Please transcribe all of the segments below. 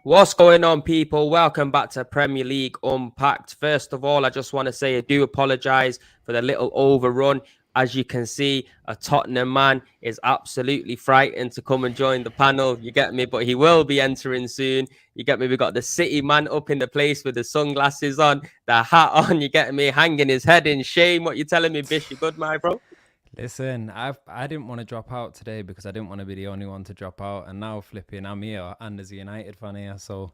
What's going on, people? Welcome back to Premier League Unpacked. First of all, I just want to say I do apologise for the little overrun. As you can see, a Tottenham man is absolutely frightened to come and join the panel. You get me? But he will be entering soon. You get me? We got the City man up in the place with the sunglasses on, the hat on. You get me? Hanging his head in shame. What you telling me, Bish? You good, my bro? Listen, I didn't want to drop out today because I didn't want to be the only one to drop out, and now flipping I'm here and there's a United fan here, so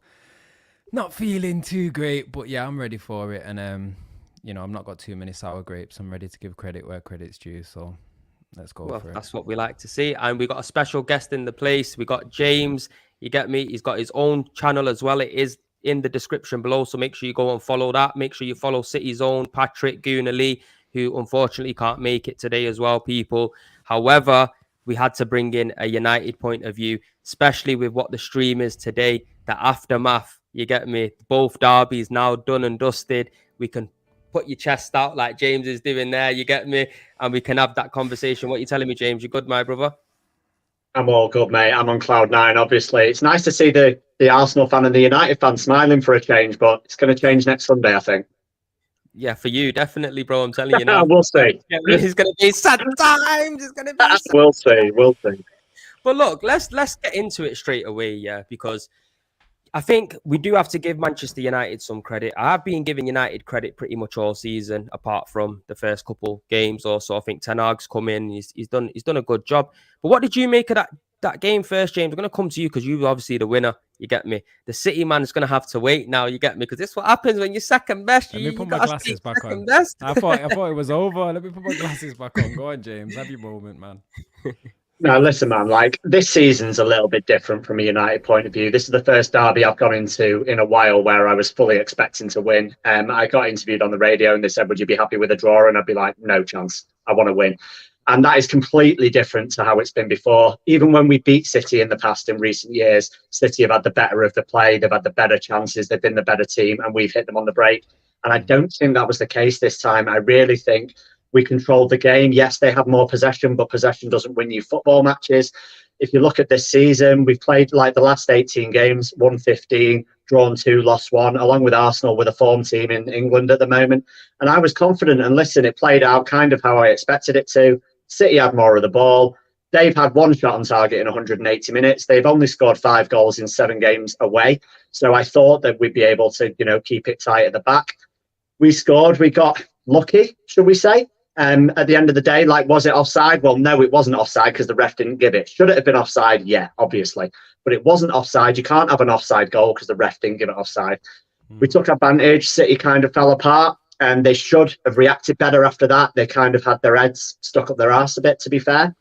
not feeling too great, but yeah, I'm ready for it. And I've not got too many sour grapes. I'm ready to give credit where credit's due, so let's go for it. That's what we like to see. And we got a special guest in the place. We got James. You get me? He's got his own channel as well. It is in the description below, so make sure you go and follow that. Make sure you follow City's own Patrick Gunnerly, who unfortunately can't make it today as well, people. However, we had to bring in a United point of view, especially with what the stream is today, the aftermath. You get me? Both derbies now done and dusted. We can put your chest out like James is doing there. You get me? And we can have that conversation. What are you telling me, James? You good, my brother? I'm all good, mate. I'm on cloud nine, obviously. It's nice to see the Arsenal fan and the United fan smiling for a change, but it's going to change next Sunday, I think. Yeah, for you, definitely, bro. I'm telling you now. We'll see. It's going to be sad times. It's going to be sad. We'll see. But look, let's get into it straight away, yeah, because I think we do have to give Manchester United some credit. I have been giving United credit pretty much all season, apart from the first couple games or so. I think Ten Hag's come in, he's done a good job. But what did you make of that game first, James? I'm going to come to you because you're obviously the winner. You get me? The City man is going to have to wait now. You get me? Because this is what happens when you're second best. Let me put my glasses back on. I thought it was over. Let me put my glasses back on. Go on, James. Have your moment, man. Now, listen, man, like this season's a little bit different from a United point of view. This is the first derby I've gone into in a while where I was fully expecting to win. I got interviewed on the radio and they said, would you be happy with a draw? And I'd be like, no chance. I want to win. And that is completely different to how it's been before. Even when we beat City in the past in recent years, City have had the better of the play. They've had the better chances. They've been the better team and we've hit them on the break. And I don't think that was the case this time. I really think we controlled the game. Yes, they have more possession, but possession doesn't win you football matches. If you look at this season, we've played like the last 18 games, won 15, drawn 2, lost 1, along with Arsenal with a form team in England at the moment. And I was confident, and listen, it played out kind of how I expected it to. City had more of the ball. They've had 1 shot on target in 180 minutes. They've only scored 5 goals in 7 games away. So I thought that we'd be able to, keep it tight at the back. We scored. We got lucky, should we say? At the end of the day, like, was it offside? Well, no, it wasn't offside because the ref didn't give it. Should it have been offside? Yeah, obviously. But it wasn't offside. You can't have an offside goal because the ref didn't give it offside. We took advantage. City kind of fell apart. And they should have reacted better after that. They kind of had their heads stuck up their arse a bit, to be fair.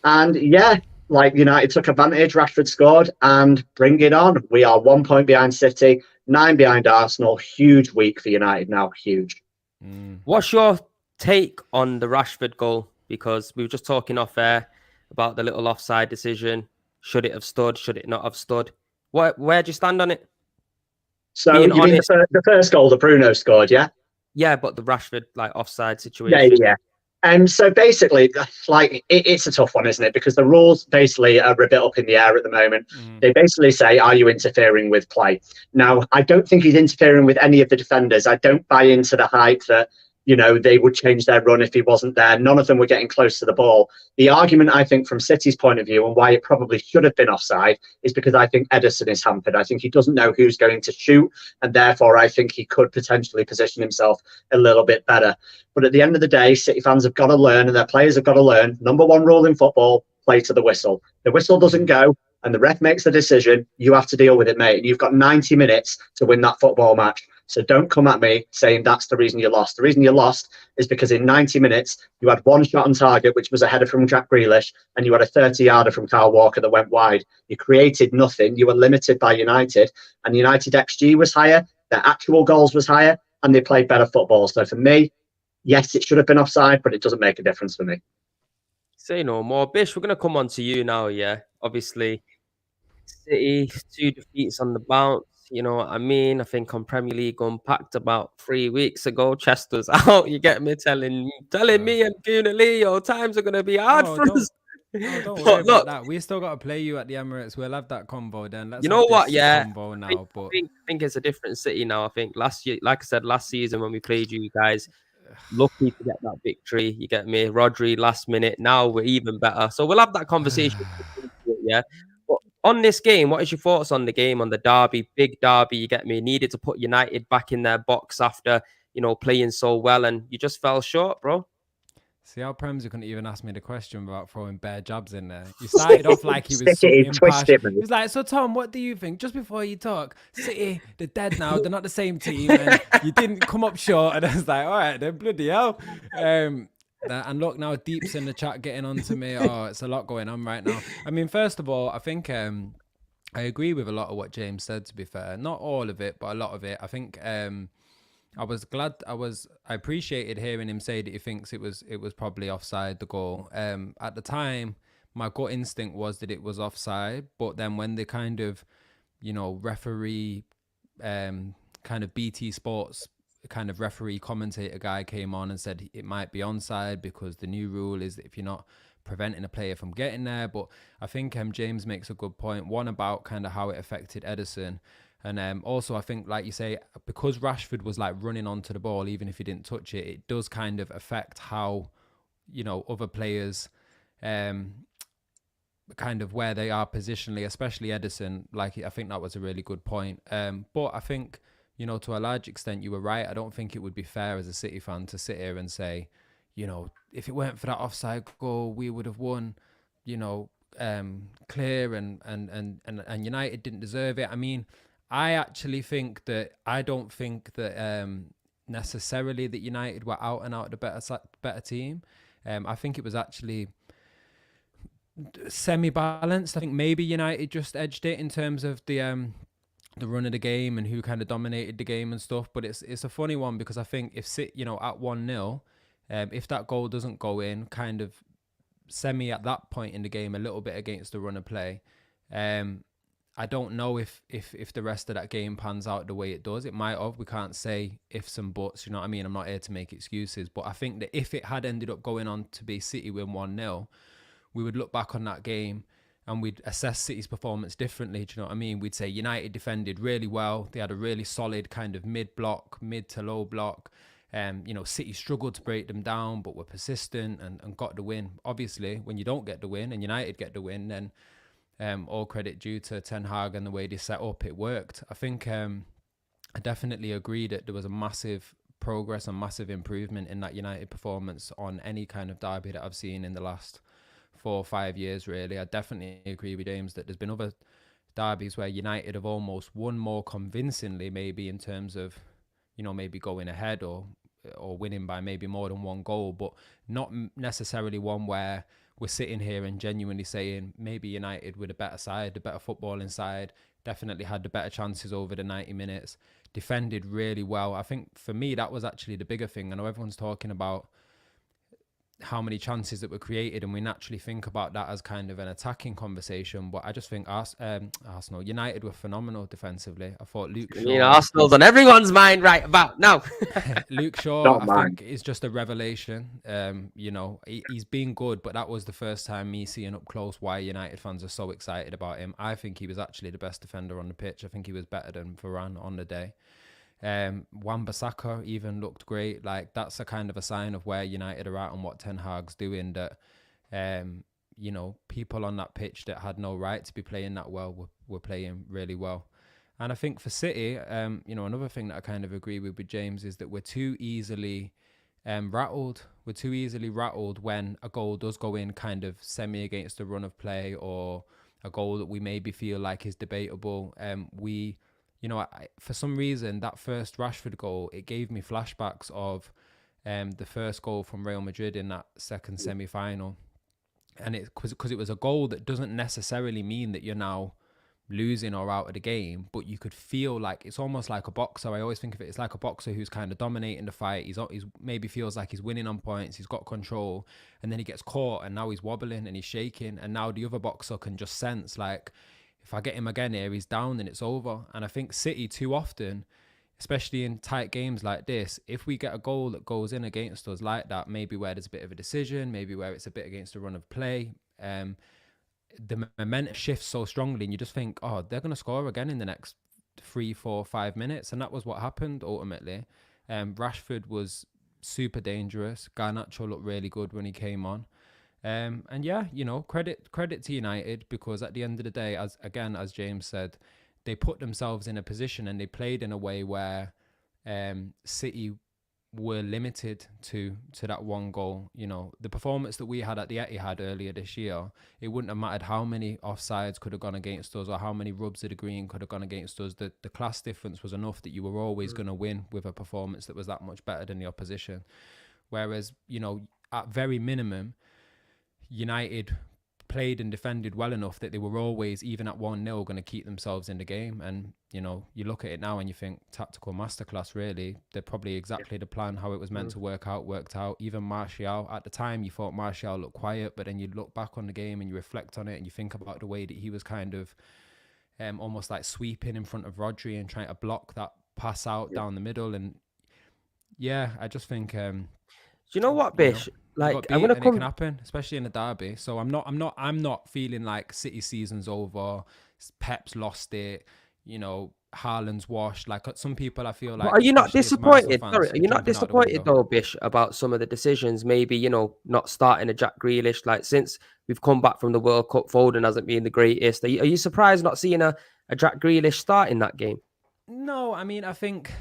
And yeah, like United took advantage, Rashford scored, and bring it on. We are 1 point behind City, 9 behind Arsenal. Huge week for United now, huge. What's your take on the Rashford goal? Because we were just talking off air about the little offside decision. Should it have stood? Should it not have stood? Where do you stand on it? So you mean the first goal that Bruno scored, yeah? Yeah, but the Rashford offside situation. Yeah. So basically, like it's a tough one, isn't it? Because the rules basically are a bit up in the air at the moment. They basically say, "Are you interfering with play?" Now, I don't think he's interfering with any of the defenders. I don't buy into the hype that they would change their run if he wasn't there. None of them were getting close to the ball. The argument, I think, from City's point of view and why it probably should have been offside is because I think Ederson is hampered. I think he doesn't know who's going to shoot, and therefore I think he could potentially position himself a little bit better. But at the end of the day, City fans have got to learn, and their players have got to learn, number 1 rule in football, play to the whistle. The whistle doesn't go, and the ref makes the decision. You have to deal with it, mate. And you've got 90 minutes to win that football match. So don't come at me saying that's the reason you lost. The reason you lost is because in 90 minutes, you had 1 shot on target, which was a header from Jack Grealish, and you had a 30-yarder from Kyle Walker that went wide. You created nothing. You were limited by United, and United XG was higher, their actual goals was higher, and they played better football. So for me, yes, it should have been offside, but it doesn't make a difference for me. Say no more. Bish, we're going to come on to you now, yeah? Obviously, City, 2 defeats on the bounce. You know what I mean? I think on Premier League Unpacked about 3 weeks ago, Chester's out. You get me telling me and Gunnerly, times are going to be hard for us. Oh, don't worry But about look, that. We still got to play you at the Emirates. We'll have that combo then. Let's you know have what? this Yeah, combo I think now. I But think I think it's a different City now. I think last year, like I said, last season when we played you guys, lucky to get that victory. You get me, Rodri last minute. Now we're even better. So we'll have that conversation. Yeah. But on this game, what is your thoughts on the game, on the derby, big derby? You get me. Needed to put United back in their box after playing so well, and you just fell short, bro. see how Prem's couldn't even ask me the question without throwing bare jabs in there. You started off like he was Stick so it in, twist impartial. it, mate. He was like, "So Tom, what do you think?" Just before you talk, City, they're dead now. They're not the same team, and you didn't come up short. And I was like, "All right, then bloody hell." And look now, Deep's in the chat getting onto me. Oh, it's a lot going on right now. I mean, first of all, I think I agree with a lot of what James said. To be fair, not all of it, but a lot of it. I think I was glad. I appreciated hearing him say that he thinks it was probably offside, the goal. At the time, my gut instinct was that it was offside, but then when the kind of, referee, kind of BT Sports kind of referee commentator guy came on and said it might be onside because the new rule is that if you're not preventing a player from getting there. But I think James makes a good point. One about kind of how it affected Ederson. And also, I think, like you say, because Rashford was like running onto the ball, even if he didn't touch it, it does kind of affect how, other players, kind of where they are positionally, especially Ederson. Like, I think that was a really good point. But I think, to a large extent, you were right. I don't think it would be fair as a City fan to sit here and say, if it weren't for that offside goal, we would have won, clear and United didn't deserve it. I mean, I actually think that I don't think that necessarily that United were out and out the better team. I think it was actually semi-balanced. I think maybe United just edged it in terms of the run of the game and who kind of dominated the game and stuff. But it's a funny one because I think if City, at 1-0, if that goal doesn't go in, kind of semi at that point in the game, a little bit against the run of play. I don't know if the rest of that game pans out the way it does. It might have. We can't say ifs and buts. You know what I mean? I'm not here to make excuses. But I think that if it had ended up going on to be City win 1-0, we would look back on that game and we'd assess City's performance differently. Do you know what I mean? We'd say United defended really well. They had a really solid kind of mid to low block. City struggled to break them down, but were persistent and got the win. Obviously, when you don't get the win and United get the win, then all credit due to Ten Hag and the way they set up, it worked. I think I definitely agree that there was a massive progress and massive improvement in that United performance on any kind of derby that I've seen in the last 4 or 5 years, really. I definitely agree with James that there's been other derbies where United have almost won more convincingly, maybe in terms of, maybe going ahead or winning by maybe more than one goal, but not necessarily one where we're sitting here and genuinely saying maybe United with a better side, the better footballing side, definitely had the better chances over the 90 minutes, defended really well. I think for me, that was actually the bigger thing. I know everyone's talking about how many chances that were created, and we naturally think about that as kind of an attacking conversation, but I just think Arsenal, United were phenomenal defensively. I thought Luke Shaw, Arsenal's on everyone's mind right about now. Luke Shaw, I think is just a revelation. He's been good, but that was the first time me seeing up close why United fans are so excited about him. I think he was actually the best defender on the pitch. I think he was better than Varane on the day. Wan-Bissaka even looked great. Like, that's a kind of a sign of where United are at and what Ten Hag's doing, that people on that pitch that had no right to be playing that well were playing really well. And I think for City, another thing that I kind of agree with James is that we're too easily rattled. We're too easily rattled when a goal does go in kind of semi against the run of play, or a goal that we maybe feel like is debatable. For some reason, that first Rashford goal, it gave me flashbacks of the first goal from Real Madrid in that second semi-final. And because it was a goal that doesn't necessarily mean that you're now losing or out of the game, but you could feel like it's almost like a boxer. I always think of it, it's like a boxer who's kind of dominating the fight. He's maybe feels like he's winning on points, he's got control, and then he gets caught and now he's wobbling and he's shaking, and now the other boxer can just sense, like, if I get him again here, he's down and it's over. And I think City too often, especially in tight games like this, if we get a goal that goes in against us like that, maybe where there's a bit of a decision, maybe where it's a bit against the run of play, the momentum shifts so strongly, and you just think, oh, they're going to score again in the next 3, 4, 5 minutes. And that was what happened ultimately. Rashford was super dangerous. Garnacho looked really good when he came on. And yeah, you know, credit to United, because at the end of the day, as James said, they put themselves in a position and they played in a way where City were limited to that one goal. You know, the performance that we had at the Etihad earlier this year, it wouldn't have mattered how many offsides could have gone against us or how many rubs of the green could have gone against us. The class difference was enough that you were always going to win with a performance that was that much better than the opposition. Whereas, you know, at very minimum, United played and defended well enough that they were always, even at 1-0, going to keep themselves in the game. And, you know, you look at it now and you think tactical masterclass, really. They're probably exactly the plan, how it was meant to work out, worked out. Even Martial, at the time, you thought Martial looked quiet, but then you look back on the game and you reflect on it and you think about the way that he was kind of almost like sweeping in front of Rodri and trying to block that pass out down the middle. And yeah, I just think... do you know what, Bish? Like, I'm gonna come. It can happen, especially in a derby. So I'm not feeling like City season's over. Pep's lost it. You know, Haaland's washed. Like some people, I feel like. But are you not disappointed? Sorry, are you not disappointed though, Bish, about some of the decisions? Maybe, you know, not starting a Jack Grealish. Like, since we've come back from the World Cup, Foden hasn't been the greatest. Are you surprised not seeing a Jack Grealish start in that game? No, I mean, I think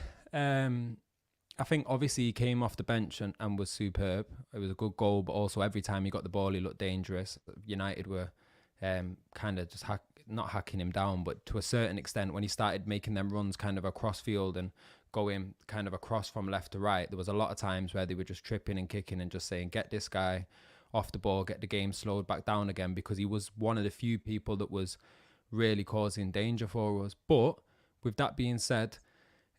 obviously he came off the bench and was superb. It was a good goal, but also every time he got the ball, he looked dangerous. United were kind of just not hacking him down, but to a certain extent, when he started making them runs kind of across field and going kind of across from left to right, there was a lot of times where they were just tripping and kicking and just saying, get this guy off the ball, get the game slowed back down again, because he was one of the few people that was really causing danger for us. But with that being said,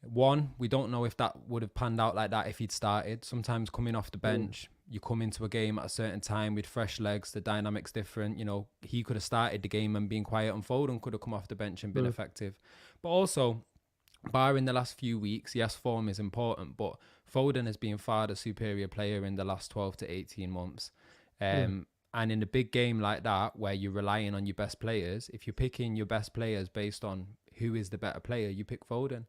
one, we don't know if that would have panned out like that if he'd started. Sometimes coming off the bench, you come into a game at a certain time with fresh legs, the dynamic's different. You know, he could have started the game and been quiet, and Foden could have come off the bench and been effective. But also, barring the last few weeks, yes, form is important, but Foden has been far the superior player in the last 12 to 18 months. And in a big game like that, where you're relying on your best players, if you're picking your best players based on who is the better player, you pick Foden.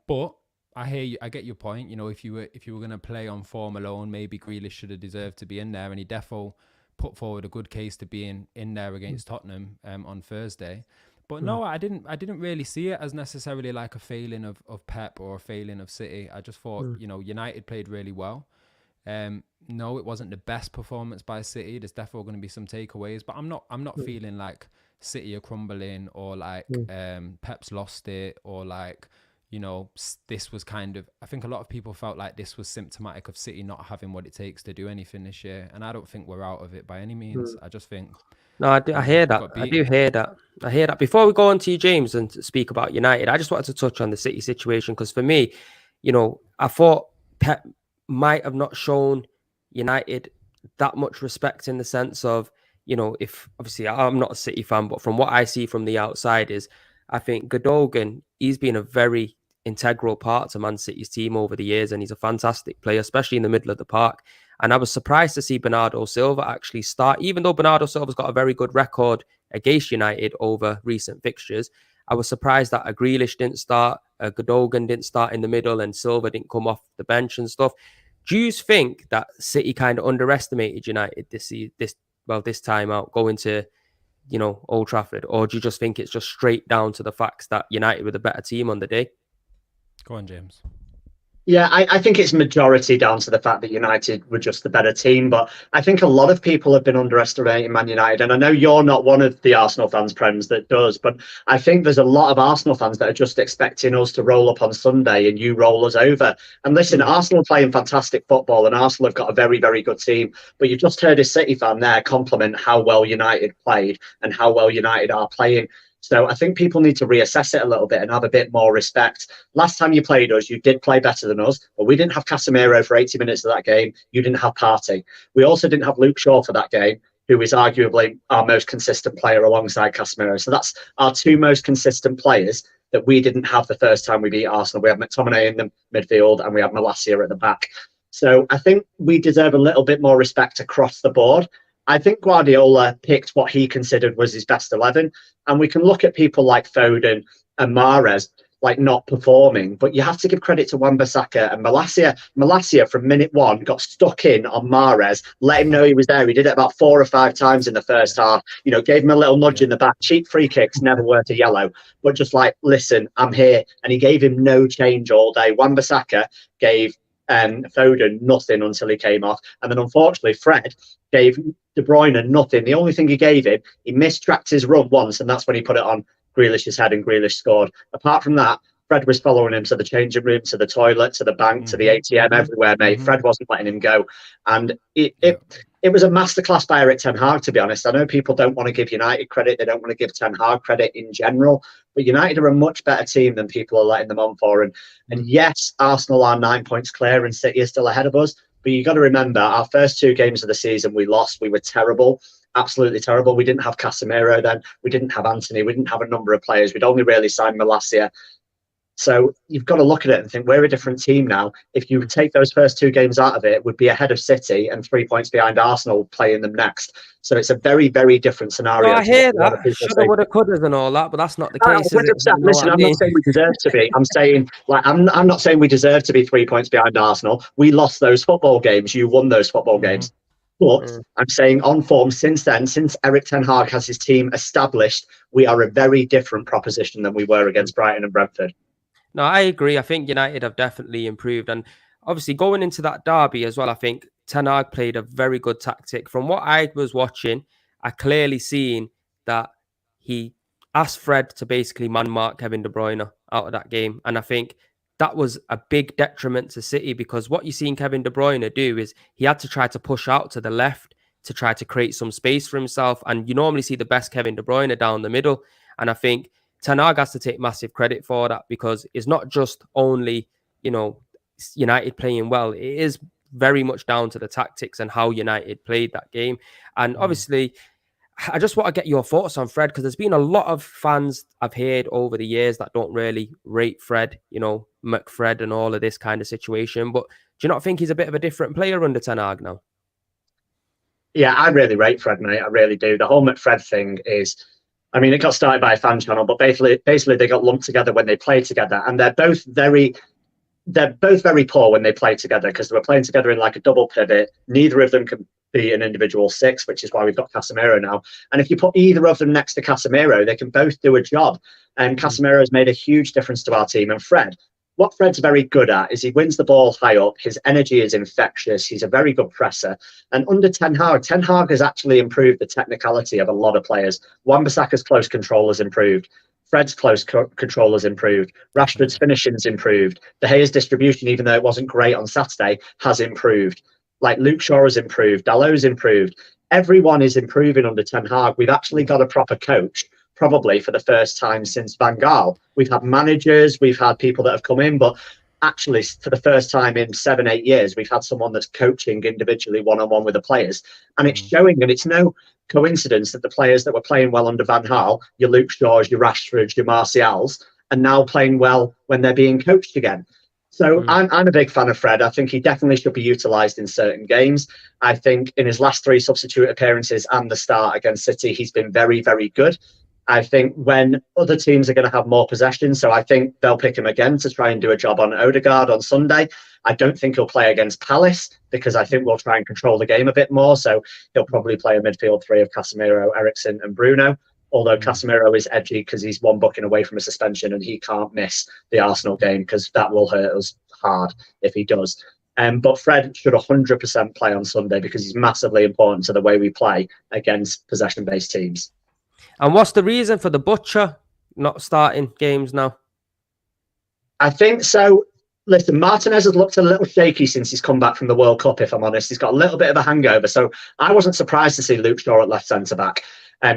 But I hear you. I get your point. You know, if you were going to play on form alone, maybe Grealish should have deserved to be in there, and he defo put forward a good case to being in there against Tottenham on Thursday. But no, I didn't really see it as necessarily like a failing of Pep or a failing of City. I just thought, you know, United played really well. No, it wasn't the best performance by City. There's definitely going to be some takeaways, but I'm not feeling like City are crumbling or like Pep's lost it or like, you know, this was kind of, I think a lot of people felt like this was symptomatic of City not having what it takes to do anything this year. And I don't think we're out of it by any means. I just think... No, I hear that. I do hear that. I hear that. Before we go on to you, James, and speak about United, I just wanted to touch on the City situation, because for me, you know, I thought Pep might have not shown United that much respect, in the sense of, you know, if obviously I'm not a City fan, but from what I see from the outside is, I think Gundogan, he's been a very integral part to Man City's team over the years, and he's a fantastic player, especially in the middle of the park. And I was surprised to see Bernardo Silva actually start, even though Bernardo Silva's got a very good record against United over recent fixtures. I was surprised that a Grealish didn't start, a Gundogan didn't start in the middle, and Silva didn't come off the bench and stuff. Do you think that City kind of underestimated United this time out going to, you know, Old Trafford, or do you just think it's just straight down to the facts that United were the better team on the day? Go on, James. Yeah, I think it's majority down to the fact that United were just the better team. But I think a lot of people have been underestimating Man United. And I know you're not one of the Arsenal fans, Prems, that does. But I think there's a lot of Arsenal fans that are just expecting us to roll up on Sunday and you roll us over. And listen, Arsenal are playing fantastic football and Arsenal have got a very, very good team. But you've just heard a City fan there compliment how well United played and how well United are playing. So I think people need to reassess it a little bit and have a bit more respect. Last time you played us, you did play better than us, but we didn't have Casemiro for 80 minutes of that game. You didn't have Partey. We also didn't have Luke Shaw for that game, who is arguably our most consistent player alongside Casemiro. So that's our two most consistent players that we didn't have the first time we beat Arsenal. We had McTominay in the midfield and we had Malacia at the back. So I think we deserve a little bit more respect across the board. I think Guardiola picked what he considered was his best 11. And we can look at people like Foden and Mahrez, like not performing, but you have to give credit to Wan-Bissaka and Malacia. Malacia from minute one got stuck in on Mahrez, let him know he was there. He did it about 4 or 5 times in the first half, gave him a little nudge in the back. Cheap free kicks, never worth a yellow, but just like, listen, I'm here. And he gave him no change all day. Wan-Bissaka gave Foden nothing until he came off. And then unfortunately, Fred gave De Bruyne nothing. The only thing he gave him, he mistracked his run once, and that's when he put it on Grealish's head and Grealish scored. Apart from that, Fred was following him to the changing room, to the toilet, to the bank, to the ATM, everywhere, mate. Fred wasn't letting him go. And it was a masterclass by Erik Ten Hag, to be honest. I know people don't want to give United credit. They don't want to give Ten Hag credit in general. But United are a much better team than people are letting them on for. And yes, Arsenal are 9 points clear and City is still ahead of us. But you got to remember, our first 2 games of the season, we lost. We were terrible. Absolutely terrible. We didn't have Casemiro then. We didn't have Anthony. We didn't have a number of players. We'd only really signed Malacia. So you've got to look at it and think, we're a different team now. If you take those first 2 games out of it, we'd be ahead of City and 3 points behind Arsenal playing them next. So it's a very, very different scenario. I hear that. Shoulda, woulda, coulda and all that, but that's not the case. Listen, I'm not saying we deserve to be. I'm saying, I'm not saying we deserve to be 3 points behind Arsenal. We lost those football games. You won those football games. But I'm saying on form since then, since Erik Ten Hag has his team established, we are a very different proposition than we were against Brighton and Brentford. No, I agree. I think United have definitely improved. And obviously going into that derby as well, I think Ten Hag played a very good tactic. From what I was watching, I clearly seen that he asked Fred to basically man-mark Kevin De Bruyne out of that game. And I think that was a big detriment to City, because what you're seeing Kevin De Bruyne do is he had to try to push out to the left to try to create some space for himself. And you normally see the best Kevin De Bruyne down the middle. And I think Ten Hag has to take massive credit for that, because it's not just only, United playing well. It is very much down to the tactics and how United played that game. And obviously, I just want to get your thoughts on Fred, because there's been a lot of fans I've heard over the years that don't really rate Fred, McFred and all of this kind of situation. But do you not think he's a bit of a different player under Ten Hag now? Yeah, I really rate Fred, mate. I really do. The whole McFred thing is, it got started by a fan channel, but basically they got lumped together when they played together, and they're both very poor when they play together, because they were playing together in like a double pivot. Neither of them can be an individual 6, which is why we've got Casemiro now. And if you put either of them next to Casemiro, they can both do a job. And Casemiro has made a huge difference to our team. And what Fred's very good at is he wins the ball high up. His energy is infectious. He's a very good presser. And under Ten Hag has actually improved the technicality of a lot of players. Wan-Bissaka's close control has improved. Fred's close control has improved. Rashford's finishing's improved. De Gea's distribution, even though it wasn't great on Saturday, has improved. Like Luke Shaw has improved. Dalot's improved. Everyone is improving under Ten Hag. We've actually got a proper coach, probably for the first time since Van Gaal. We've had managers, we've had people that have come in, but actually for the first time in 7-8 years, we've had someone that's coaching individually one-on-one with the players. And it's showing, and it's no coincidence that the players that were playing well under Van Gaal, your Luke Shaws, your Rashfords, your Martials, are now playing well when they're being coached again. So I'm a big fan of Fred. I think he definitely should be utilised in certain games. I think in his last 3 substitute appearances and the start against City, he's been very, very good. I think when other teams are going to have more possession, so I think they'll pick him again to try and do a job on Odegaard on Sunday. I don't think he'll play against Palace, because I think we'll try and control the game a bit more. So he'll probably play a midfield 3 of Casemiro, Eriksen and Bruno. Although Casemiro is edgy because he's 1 booking away from a suspension and he can't miss the Arsenal game, because that will hurt us hard if he does. But Fred should 100% play on Sunday, because he's massively important to the way we play against possession-based teams. And what's the reason for the Butcher not starting games now? I think so. Listen, Martinez has looked a little shaky since he's come back from the World Cup, if I'm honest. He's got a little bit of a hangover. So I wasn't surprised to see Luke Shaw at left centre-back,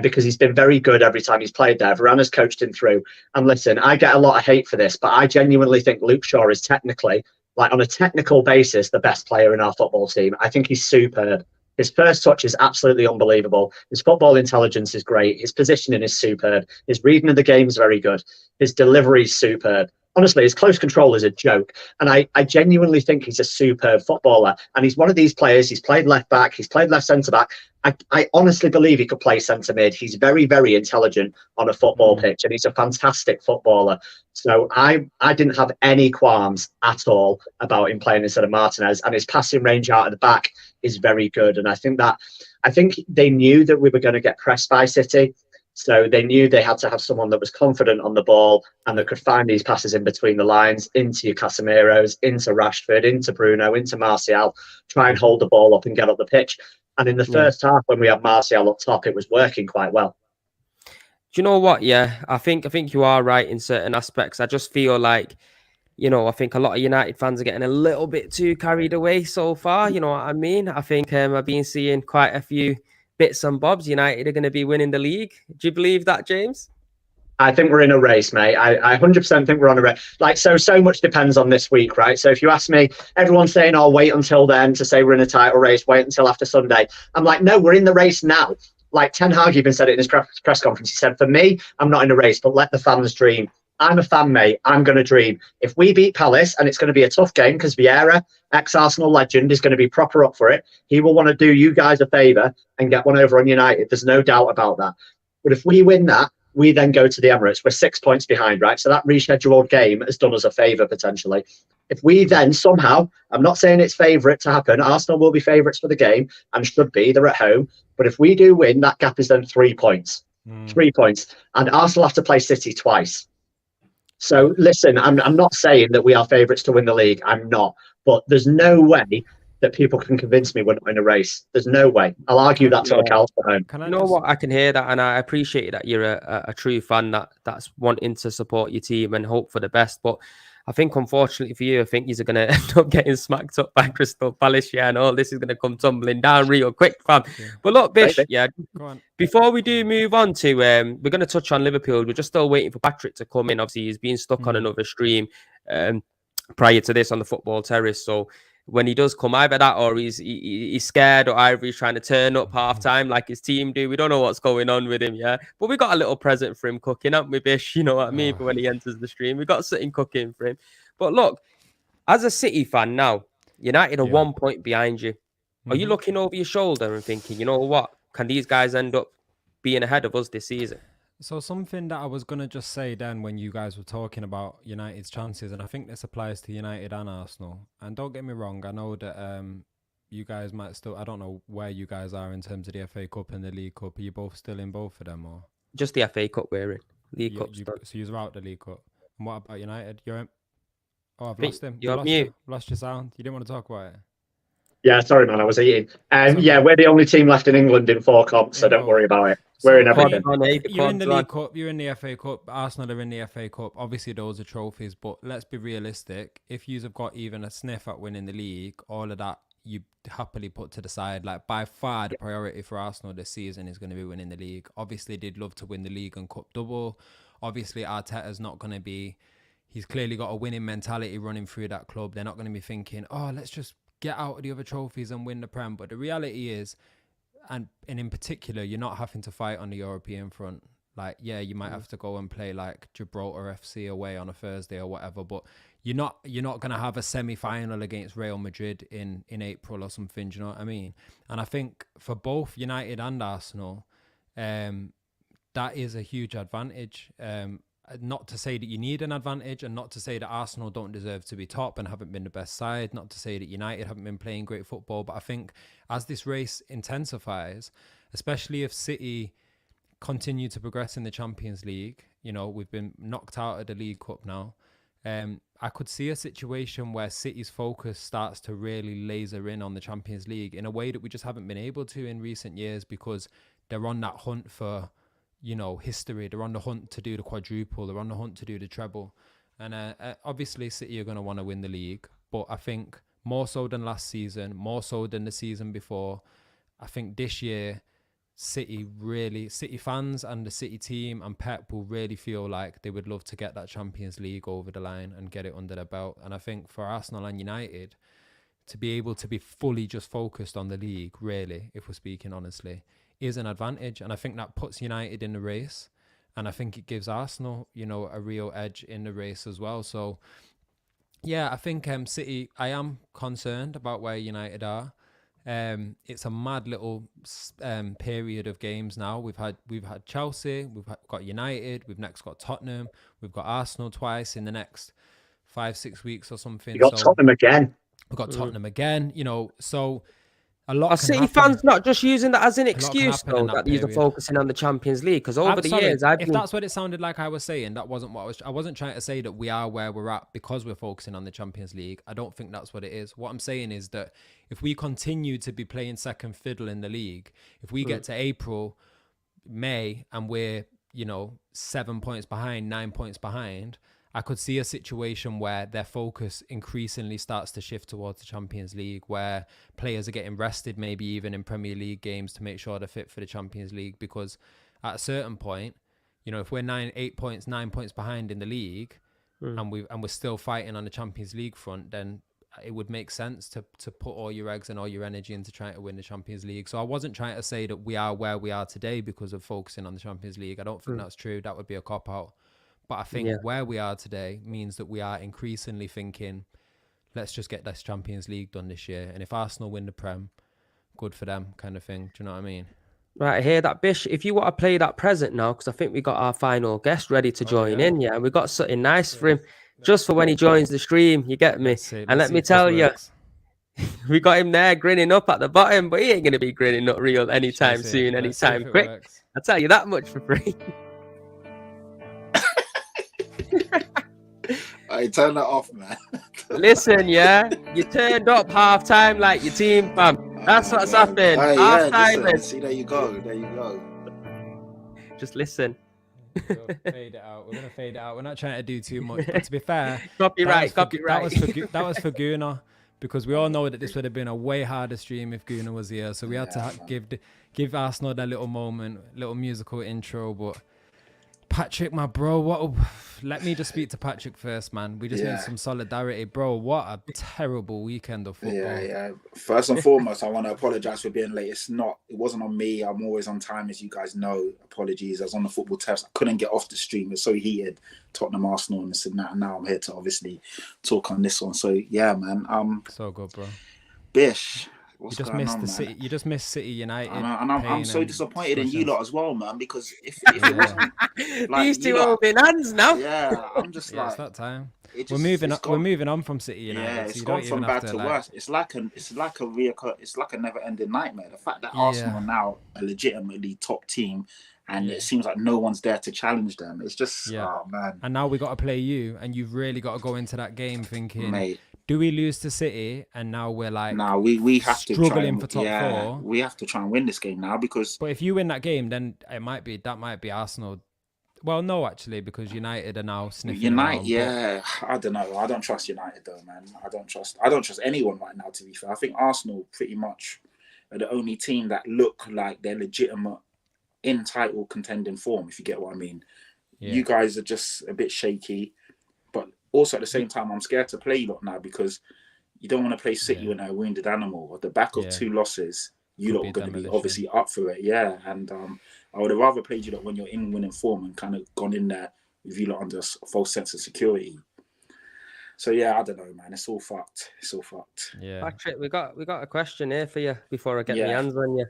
because he's been very good every time he's played there. Varane has coached him through. And listen, I get a lot of hate for this, but I genuinely think Luke Shaw is technically, like on a technical basis, the best player in our football team. I think he's superb. His first touch is absolutely unbelievable. His football intelligence is great. His positioning is superb. His reading of the game is very good. His delivery is superb. honestly, his close control is a joke. And I genuinely think he's a superb footballer. And he's one of these players. He's played left back. He's played left centre back. I honestly believe he could play centre mid. He's very, very intelligent on a football pitch, and he's a fantastic footballer. So I didn't have any qualms at all about him playing instead of Martinez. And his passing range out of the back is very good. And I think they knew that we were going to get pressed by City. So they knew they had to have someone that was confident on the ball and that could find these passes in between the lines into your Casemiros, into Rashford, into Bruno, into Martial, try and hold the ball up and get up the pitch. And in the first half, when we had Martial up top, it was working quite well. Do you know what? Yeah, I think you are right in certain aspects. I just feel like, I think a lot of United fans are getting a little bit too carried away so far. You know what I mean? I think I've been seeing quite a few bits and bobs. United are going to be winning the league. Do you believe that, James? I think we're in a race, mate. I 100% think we're on a race. Like, so much depends on this week, right? So if you ask me, everyone's saying, "Oh, wait until then to say we're in a title race. Wait until after Sunday." I'm like, no, we're in the race now. Like Ten Hag even said it in his press conference. He said, "For me, I'm not in a race, but let the fans dream." I'm a fan, mate. I'm going to dream. If we beat Palace, and it's going to be a tough game because Vieira, ex-Arsenal legend, is going to be proper up for it. He will want to do you guys a favour and get one over on United. There's no doubt about that. But if we win that, we then go to the Emirates. We're 6 points behind, right? So that rescheduled game has done us a favour, potentially. If we then somehow, I'm not saying it's favourite to happen, Arsenal will be favourites for the game and should be, they're at home. But if we do win, that gap is then 3 points. 3 points. And Arsenal have to play City twice. So listen, I'm not saying that we are favourites to win the league. I'm not. But there's no way that people can convince me we're not in a race. There's no way. I'll argue that till the cows come home. You know what? I can hear that, and I appreciate that you're a true fan that's wanting to support your team and hope for the best. But I think, unfortunately for you, I think you're going to end up getting smacked up by Crystal Palace, and all this is going to come tumbling down real quick, fam. Yeah. But look, Bish, before we do move on to, we're going to touch on Liverpool. We're just still waiting for Patrick to come in. Obviously, he's been stuck on another stream prior to this on the Football Terrace, so when he does come, either that or he's scared, or either he's trying to turn up half-time like his team do. We don't know what's going on with him, yeah? But we got a little present for him cooking, haven't we, Bish? You know what I mean? For when he enters the stream. We got something cooking for him. But look, as a City fan now, United are 1 point behind you. Are you looking over your shoulder and thinking, you know what? Can these guys end up being ahead of us this season? So something that I was going to just say then when you guys were talking about United's chances, and I think this applies to United and Arsenal. And don't get me wrong, I know that you guys might still, I don't know where you guys are in terms of the FA Cup and the League Cup. Are you both still in both of them? Or just the FA Cup we're in. League Cup. So you're out the League Cup. And what about United? You're in? Oh, I've lost him. You're mute. Lost your sound. You didn't want to talk about it? Yeah, sorry, man. I was eating. Yeah, we're the only team left in England in 4 comps, so don't worry about it. We're in everything. You're in the League Cup. You're in the FA Cup. Arsenal are in the FA Cup. Obviously, those are trophies, but let's be realistic. If you've got even a sniff at winning the league, all of that you happily put to the side. Like, by far, the priority for Arsenal this season is going to be winning the league. Obviously, they'd love to win the league and cup double. Obviously, Arteta's not going to be... He's clearly got a winning mentality running through that club. They're not going to be thinking, oh, let's just get out of the other trophies and win the Prem. But the reality is, and in particular, you're not having to fight on the European front. Like, yeah, you might have to go and play like Gibraltar FC away on a Thursday or whatever, but you're not going to have a semi-final against Real Madrid in April or something. Do you know what I mean? And I think for both United and Arsenal, that is a huge advantage. Not to say that you need an advantage, and not to say that Arsenal don't deserve to be top and haven't been the best side, not to say that United haven't been playing great football, but I think as this race intensifies, especially if City continue to progress in the Champions League, you know, we've been knocked out of the League Cup now, I could see a situation where City's focus starts to really laser in on the Champions League in a way that we just haven't been able to in recent years, because they're on that hunt for, you know, history. They're on the hunt to do the quadruple. They're on the hunt to do the treble. And obviously City are going to want to win the league. But I think more so than last season, more so than the season before, I think this year, City fans and the City team and Pep will really feel like they would love to get that Champions League over the line and get it under their belt. And I think for Arsenal and United, to be able to be fully just focused on the league, really, if we're speaking honestly, is an advantage. And I think that puts United in the race. And I think it gives Arsenal, a real edge in the race as well. So, yeah, I think City, I am concerned about where United are. It's a mad little period of games now. We've had Chelsea, got United, we've next got Tottenham, we've got Arsenal twice in the next 5-6 weeks or something. You got Tottenham again. We've got Tottenham again, so a lot Are can City happen. fans not just using that as an lot can excuse, happen in though, that that these are period. focusing on the Champions League? Because over I'm the sorry, years, if that's what it sounded like I was saying, that wasn't what I wasn't trying to say that we are where we're at because we're focusing on the Champions League. I don't think that's what it is. What I'm saying is that if we continue to be playing second fiddle in the league, if we get to April, May, and we're, 7 points behind, 9 points behind, I could see a situation where their focus increasingly starts to shift towards the Champions League, where players are getting rested, maybe even in Premier League games, to make sure they're fit for the Champions League. Because at a certain point, if we're 9 points behind in the league, and we're still fighting on the Champions League front, then it would make sense to put all your eggs and all your energy into trying to win the Champions League. So I wasn't trying to say that we are where we are today because of focusing on the Champions League. I don't think that's true. That would be a cop-out. But I think where we are today means that we are increasingly thinking, let's just get this Champions League done this year. And if Arsenal win the Prem, good for them, kind of thing. Do you know what I mean? Right, I hear that, Bish. If you want to play that present now, because I think we got our final guest ready to join in, and we got something nice for him, just for when he joins the stream. You get me? And let me tell you, we got him there grinning up at the bottom, but he ain't going to be grinning up real anytime soon, anytime quick. I'll tell you that much for free. I turn that off, man. Listen, you turned up half time like your team, fam. That's what's happened. Half time. See, there you go. Just listen. Fade it out. We're gonna fade it out. We're not trying to do too much. But to be fair, copyright. That was for Guna, because we all know that this would have been a way harder stream if Guna was here. So we had to give Arsenal that little moment, little musical intro. But Patrick, my bro, let me just speak to Patrick first, man. We just need some solidarity, bro. What a terrible weekend of football. Yeah. First and foremost, I want to apologize for being late. It wasn't on me. I'm always on time, as you guys know. Apologies. I was on the football test. I couldn't get off the stream. It was so heated. Tottenham, Arsenal, and this and that. And now I'm here to obviously talk on this one. So yeah, man. So good, bro. Bish. You just missed the City. You just missed City United. And I'm so disappointed in you lot as well, man. Because if it wasn't like, these two holding hands now. Yeah, I'm just it's that time. We're moving on from City United. Yeah, it's so gone from bad to worse. It's like a never-ending nightmare. The fact that Arsenal are now a legitimately top team, and it seems like no one's there to challenge them. It's just oh man. And now we got to play you, and you've really got to go into that game thinking, mate, do we lose to City? And now we're like, we have to struggling for top 4. We have to try and win this game now, because. But if you win that game, then that might be Arsenal. Well, no, actually, because United are now sniffing United, around, I don't know. I don't trust United though, man. I don't trust anyone right now, to be fair. I think Arsenal pretty much are the only team that look like they're legitimate in title contending form, if you get what I mean. Yeah. You guys are just a bit shaky, but also at the same time, I'm scared to play you lot now, because you don't want to play City when they're a wounded animal. At the back of 2 losses, you lot are going to be obviously up for it, and I would have rather played you lot when you're in winning form and kind of gone in there with you lot under a false sense of security. So yeah, I don't know, man. It's all fucked. Yeah. Patrick, we got a question here for you before I get my hands on you.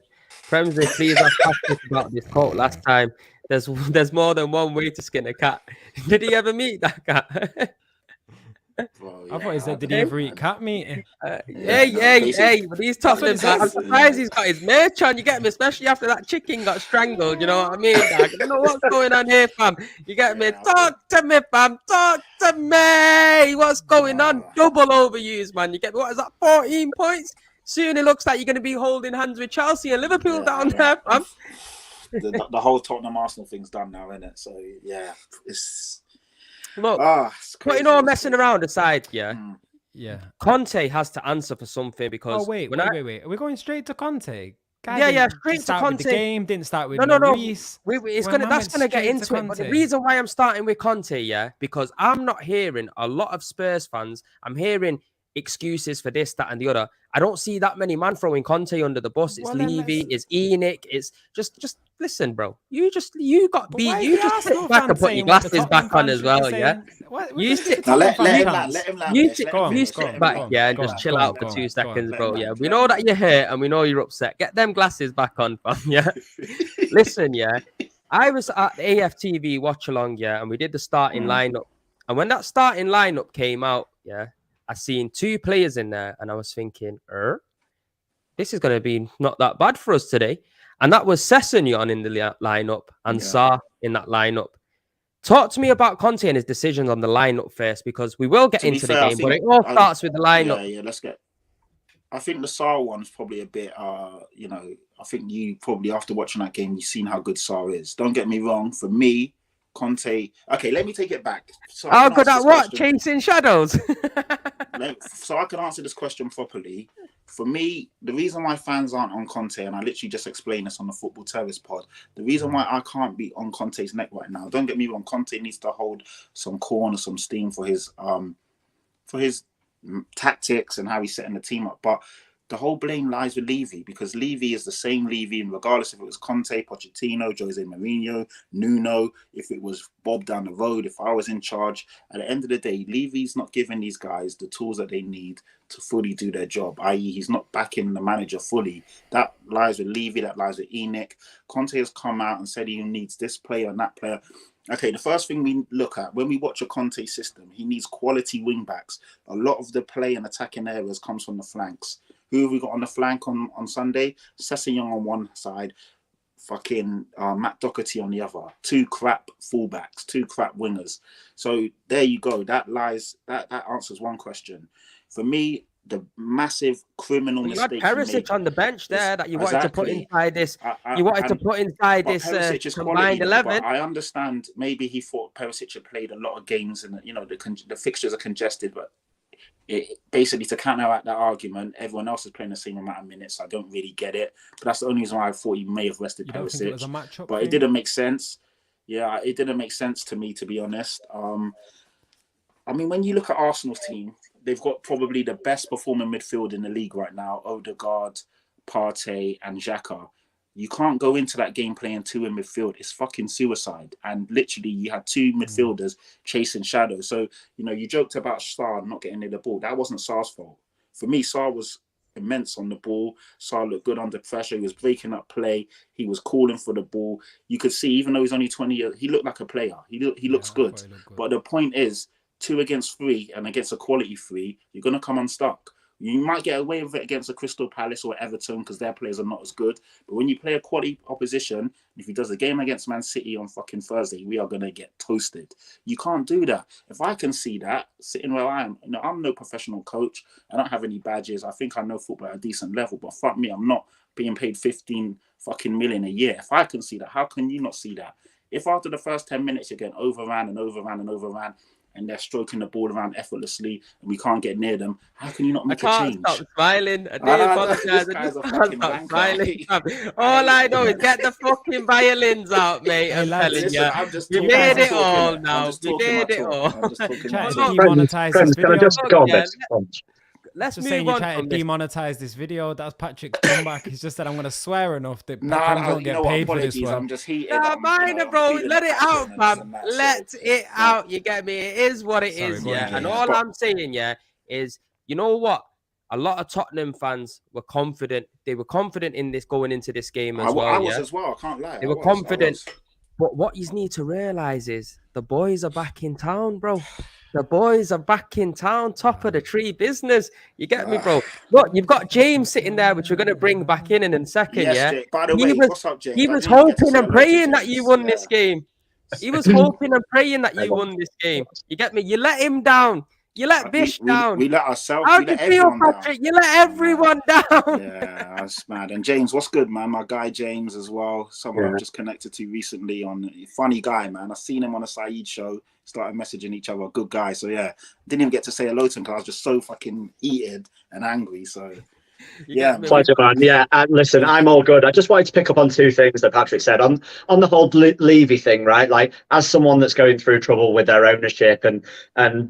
Premsley, please ask Patrick about this quote last time. There's more than one way to skin a cat. Did he ever meet that cat? Well, I thought he said, did he ever eat cat meat? Hey, but he's Tottenham. I'm surprised he's got his merch on, you get me? Especially after that chicken got strangled, you know what I mean? I don't know what's going on here, fam. You get me? Talk to me, fam. Talk to me. What's going on? Double overuse, man. You get me? What is that, 14 points? Soon it looks like you're going to be holding hands with Chelsea and Liverpool down there, fam. The whole Tottenham Arsenal thing's done now, isn't it? So, yeah, it's... Look, putting all messing around aside, Conte has to answer for something, because... Oh, wait. Are we going straight to Conte? Straight to Conte. The game didn't start with No. Reece. That's gonna get into it. But the reason why I'm starting with Conte, because I'm not hearing a lot of Spurs fans. I'm hearing excuses for this, that, and the other. I don't see that many man throwing Conte under the bus. It's Levy, it's Enoch, it's just listen, bro. You got beat. You just sit back and put your glasses back on as well, yeah. You sit. Now let him land. You sit back, yeah, and just chill out for 2 seconds, bro. Yeah, we know that you're hurt and we know you're upset. Get them glasses back on, fam. Yeah. Listen, yeah. I was at the AFTV watch along, yeah, and we did the starting lineup. And when that starting lineup came out, yeah, I seen 2 players in there, and I was thinking, this is going to be not that bad for us today. And that was Sessegnon in the lineup and Sarr in that lineup. Talk to me about Conte and his decisions on the lineup first, because we will get into the game, but it all starts with the lineup. Yeah, let's get. I think the Sarr one's probably a bit, I think you probably, after watching that game, you've seen how good Sarr is. Don't get me wrong. For me, Conte. Okay, let me take it back. So could that what? Chasing shadows? So I can answer this question properly. For me, the reason why fans aren't on Conte, and I literally just explained this on the Football Terrace pod, the reason why I can't be on Conte's neck right now, don't get me wrong, Conte needs to hold some corn or some steam for his tactics and how he's setting the team up. But the whole blame lies with Levy, because Levy is the same Levy, and regardless if it was Conte, Pochettino, Jose Mourinho, Nuno, if it was Bob down the road, if I was in charge, at the end of the day, Levy's not giving these guys the tools that they need to fully do their job, i.e. he's not backing the manager fully. That lies with Levy, that lies with Enoch. Conte has come out and said he needs this player and that player. Okay, the first thing we look at when we watch a Conte system, he needs quality wing backs. A lot of the play and attacking areas comes from the flanks. Who have we got on the flank on Sunday? Sessegnon on one side, fucking Matt Doherty on the other. 2 crap fullbacks, 2 crap wingers. So there you go. That answers one question. For me, the massive criminal mistake. You had Perisic on the bench there that you wanted to put inside this. You wanted to put inside this combined 11. I understand. Maybe he thought Perisic had played a lot of games, and the fixtures are congested. But basically, to counteract that argument, everyone else is playing the same amount of minutes. I don't really get it. But that's the only reason why I thought he may have rested Perisic. But it didn't make sense. Yeah, it didn't make sense to me, to be honest. I mean, when you look at Arsenal's team, they've got probably the best performing midfield in the league right now. Odegaard, Partey and Xhaka. You can't go into that game playing 2 in midfield. It's fucking suicide. And literally you had 2 midfielders chasing shadows. So, you joked about Sarr not getting near the ball. That wasn't Sarr's fault. For me, Sarr was immense on the ball. Sarr looked good under pressure. He was breaking up play. He was calling for the ball. You could see, even though he's only 20 years, he looked like a player. He looks good. But the point is, 2 against 3 and against a quality 3, you're going to come unstuck. You might get away with it against a Crystal Palace or Everton because their players are not as good. But when you play a quality opposition, if he does a game against Man City on fucking Thursday, we are going to get toasted. You can't do that. If I can see that, sitting where I am, I'm no professional coach. I don't have any badges. I think I know football at a decent level. But fuck me, I'm not being paid 15 fucking million a year. If I can see that, how can you not see that? If after the first 10 minutes you're getting overran, and they're stroking the ball around effortlessly, and we can't get near them, how can you not make a change? I can't stop smiling. I do apologize. I just can't stop smiling. All I know is get the fucking violins out, mate. I'm telling you. We made it all now. We made it all. Demonetize this video. Can I just go on this? Let's just move saying you're on. trying to demonetize this video. That's Patrick's comeback. He's just said, I'm going to swear enough that Patrick don't get paid for this one. I'm just heated. Minor, bro. Let it out, fam. Let it out. You get me? It is what it is, yeah. And all I'm saying, yeah, is, you know what? A lot of Tottenham fans were confident. They were confident in this going into this game as well. I was as well. I can't lie. They were confident. But what you need to realize is the boys are back in town, bro. The boys are back in town, top of the tree business. You get me, bro? Look, you've got James sitting there, which we're going to bring back in a second, yeah? Jake. By the way, what's up, James? He was hoping and praying that you won this game. He was hoping and praying that you won this game. You get me? You let him down. You let Bish down. We let ourselves. How do you feel, Patrick? You let everyone down. Yeah, that's mad. And James, what's good, man? My guy James as well. Someone I've just connected to recently. Funny guy, man. I seen him on a Saeed show. Started messaging each other. Good guy. So yeah, didn't even get to say hello to him because I was just so fucking heated and angry. So You Yeah, get me? Pleasure, man. Yeah, and listen, I'm all good. I just wanted to pick up on two things that Patrick said on the whole Levy thing, right? Like, as someone that's going through trouble with their ownership and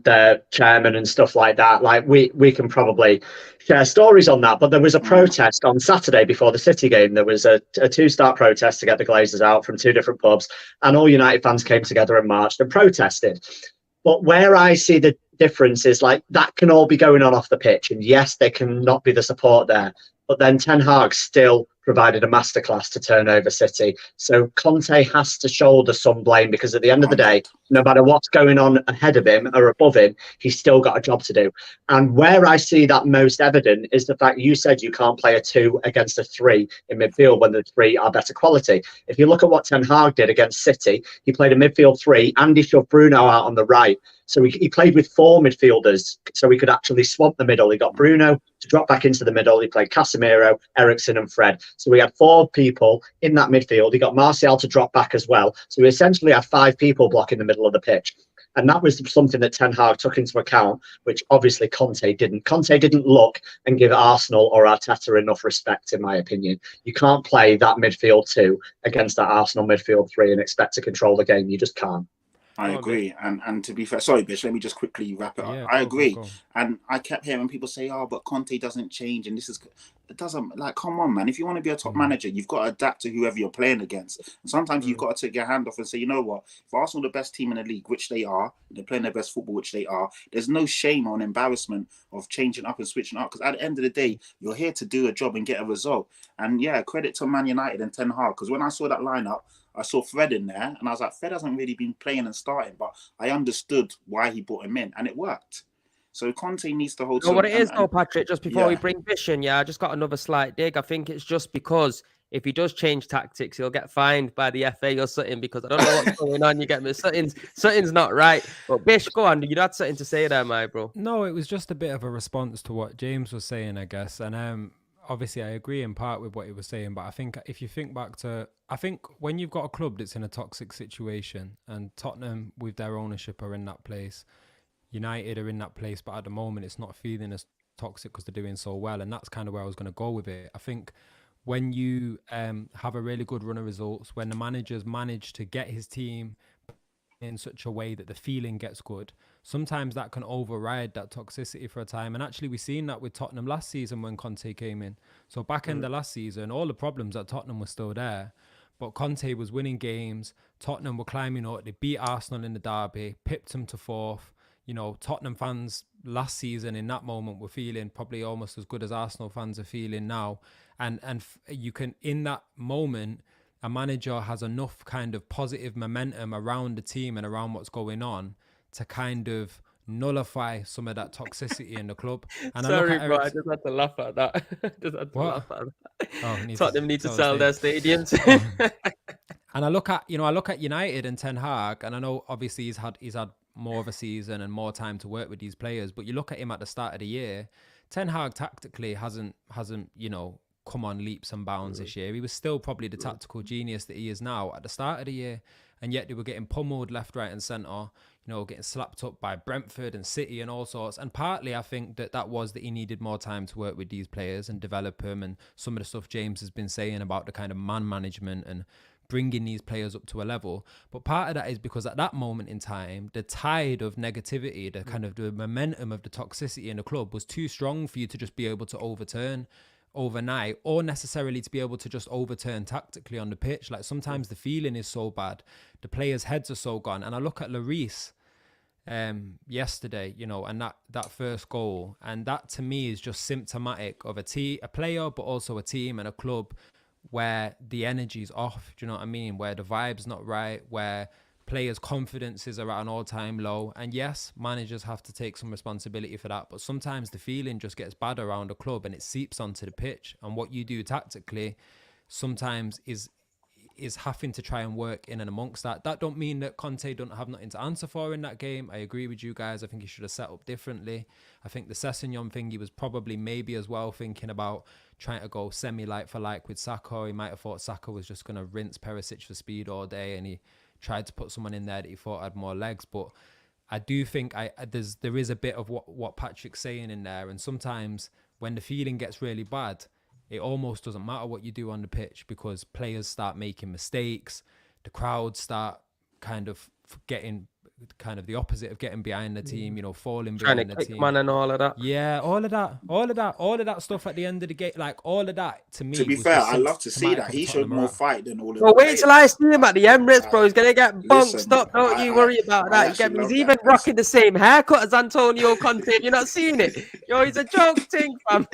their chairman and stuff like that, like we can probably share stories on that. But there was a protest on Saturday before the City game. There was a two-start protest to get the Glazers out from two different pubs, and all United fans came together and marched and protested. But where I see the difference is like that can all be going on off the pitch, and yes, there can not be the support there. But then Ten Hag still provided a masterclass to turn over City. So Conte has to shoulder some blame because at the end of the day, no matter what's going on ahead of him or above him, he's still got a job to do. And where I see that most evident is the fact you said you can't play a 2 against a 3 in midfield when the 3 are better quality. If you look at what Ten Hag did against City, he played a midfield 3 and he shoved Bruno out on the right. So he played with 4 midfielders so he could actually swamp the middle. He got Bruno to drop back into the middle. He played Casemiro, Eriksen and Fred. So we had 4 people in that midfield. He got Martial to drop back as well. So we essentially had 5 people blocking the middle of the pitch. And that was something that Ten Hag took into account, which obviously Conte didn't. Conte didn't look and give Arsenal or Arteta enough respect, in my opinion. You can't play that midfield 2 against that Arsenal midfield 3 and expect to control the game. You just can't. I agree. And to be fair, sorry, Bish, let me just quickly wrap it up. Yeah, I agree. go. And I kept hearing people say, oh, but Conte doesn't change. And it doesn't, like, come on, man. If you want to be a top manager, you've got to adapt to whoever you're playing against. And sometimes you've got to take your hand off and say, you know what? If Arsenal are the best team in the league, which they are, they're playing their best football, which they are, there's no shame or embarrassment of changing up and switching up. Because at the end of the day, you're here to do a job and get a result. And yeah, credit to Man United and Ten Hag. Because when I saw that lineup, I saw Fred in there and I was like, Fred hasn't really been playing and starting, but I understood why he brought him in and it worked. So Conte needs to hold. You know what it is though, Patrick? Just before we bring Bish in, I just got another slight dig. I think it's just because if he does change tactics, he'll get fined by the FA or something because I don't know what's going on. You get me? Something's not right. But Bish, go on. You had something to say there, my bro. No, it was just a bit of a response to what James was saying, I guess. And obviously I agree in part with what he was saying, but I think if you think back to, I think when you've got a club that's in a toxic situation, and Tottenham with their ownership are in that place, United are in that place, but at the moment it's not feeling as toxic because they're doing so well, and that's kind of where I was going to go with it. I think when you have a really good run of results, when the manager's managed to get his team in such a way that the feeling gets good, sometimes that can override that toxicity for a time. And actually we've seen that with Tottenham last season when Conte came in. So back in the last season, all the problems at Tottenham were still there, but Conte was winning games. Tottenham were climbing up. They beat Arsenal in the derby, pipped them to 4th. You know, Tottenham fans last season in that moment were feeling probably almost as good as Arsenal fans are feeling now. And you can, in that moment, a manager has enough kind of positive momentum around the team and around what's going on to kind of nullify some of that toxicity in the club. And Sorry, bro, I just had to laugh at that. Tottenham need to sell their stadiums. And I look at United and Ten Hag, and I know obviously he's had more of a season and more time to work with these players, but you look at him at the start of the year, Ten Hag tactically hasn't come on leaps and bounds this year. He was still probably the tactical genius that he is now at the start of the year, and yet they were getting pummeled left, right and centre, getting slapped up by Brentford and City and all sorts. And partly I think that was that he needed more time to work with these players and develop them, and some of the stuff James has been saying about the kind of man management and bringing these players up to a level. But part of that is because at that moment in time, the tide of negativity, the kind of the momentum of the toxicity in the club was too strong for you to just be able to overturn overnight, or necessarily to be able to just overturn tactically on the pitch. Like sometimes the feeling is so bad, the players' heads are so gone. And I look at Lloris yesterday, and that first goal, and that to me is just symptomatic of a player, but also a team and a club where the energy's off. Do you know what I mean? Where the vibe's not right, where players' confidences are at an all-time low. And yes, managers have to take some responsibility for that, but sometimes the feeling just gets bad around a club and it seeps onto the pitch. And what you do tactically sometimes is having to try and work in and amongst that. That don't mean that Conte don't have nothing to answer for in that game. I agree with you guys. I think he should have set up differently. I think the Sessegnon thing, he was probably maybe as well thinking about trying to go semi-like for like with Saka. He might have thought Saka was just going to rinse Perisic for speed all day, and he tried to put someone in there that he thought had more legs. But I do think there is a bit of what Patrick's saying in there, and sometimes when the feeling gets really bad, it almost doesn't matter what you do on the pitch because players start making mistakes. The crowd start kind of getting kind of the opposite of getting behind the team, you know, falling Trying behind to the kick team. man and all of that. Yeah, all of that stuff at the end of the game, like all of that to me. To be was fair, just I love to see symptomatic that. of He showed Tottenham more morale. fight than all of Well, the wait till I players. see him at the Emirates, bro. He's gonna get bonked Listen, up. Don't you worry about that. You get me? He's even rocking the same haircut as Antonio Conte. You're not seeing it. Yo, he's a joke thing, fam.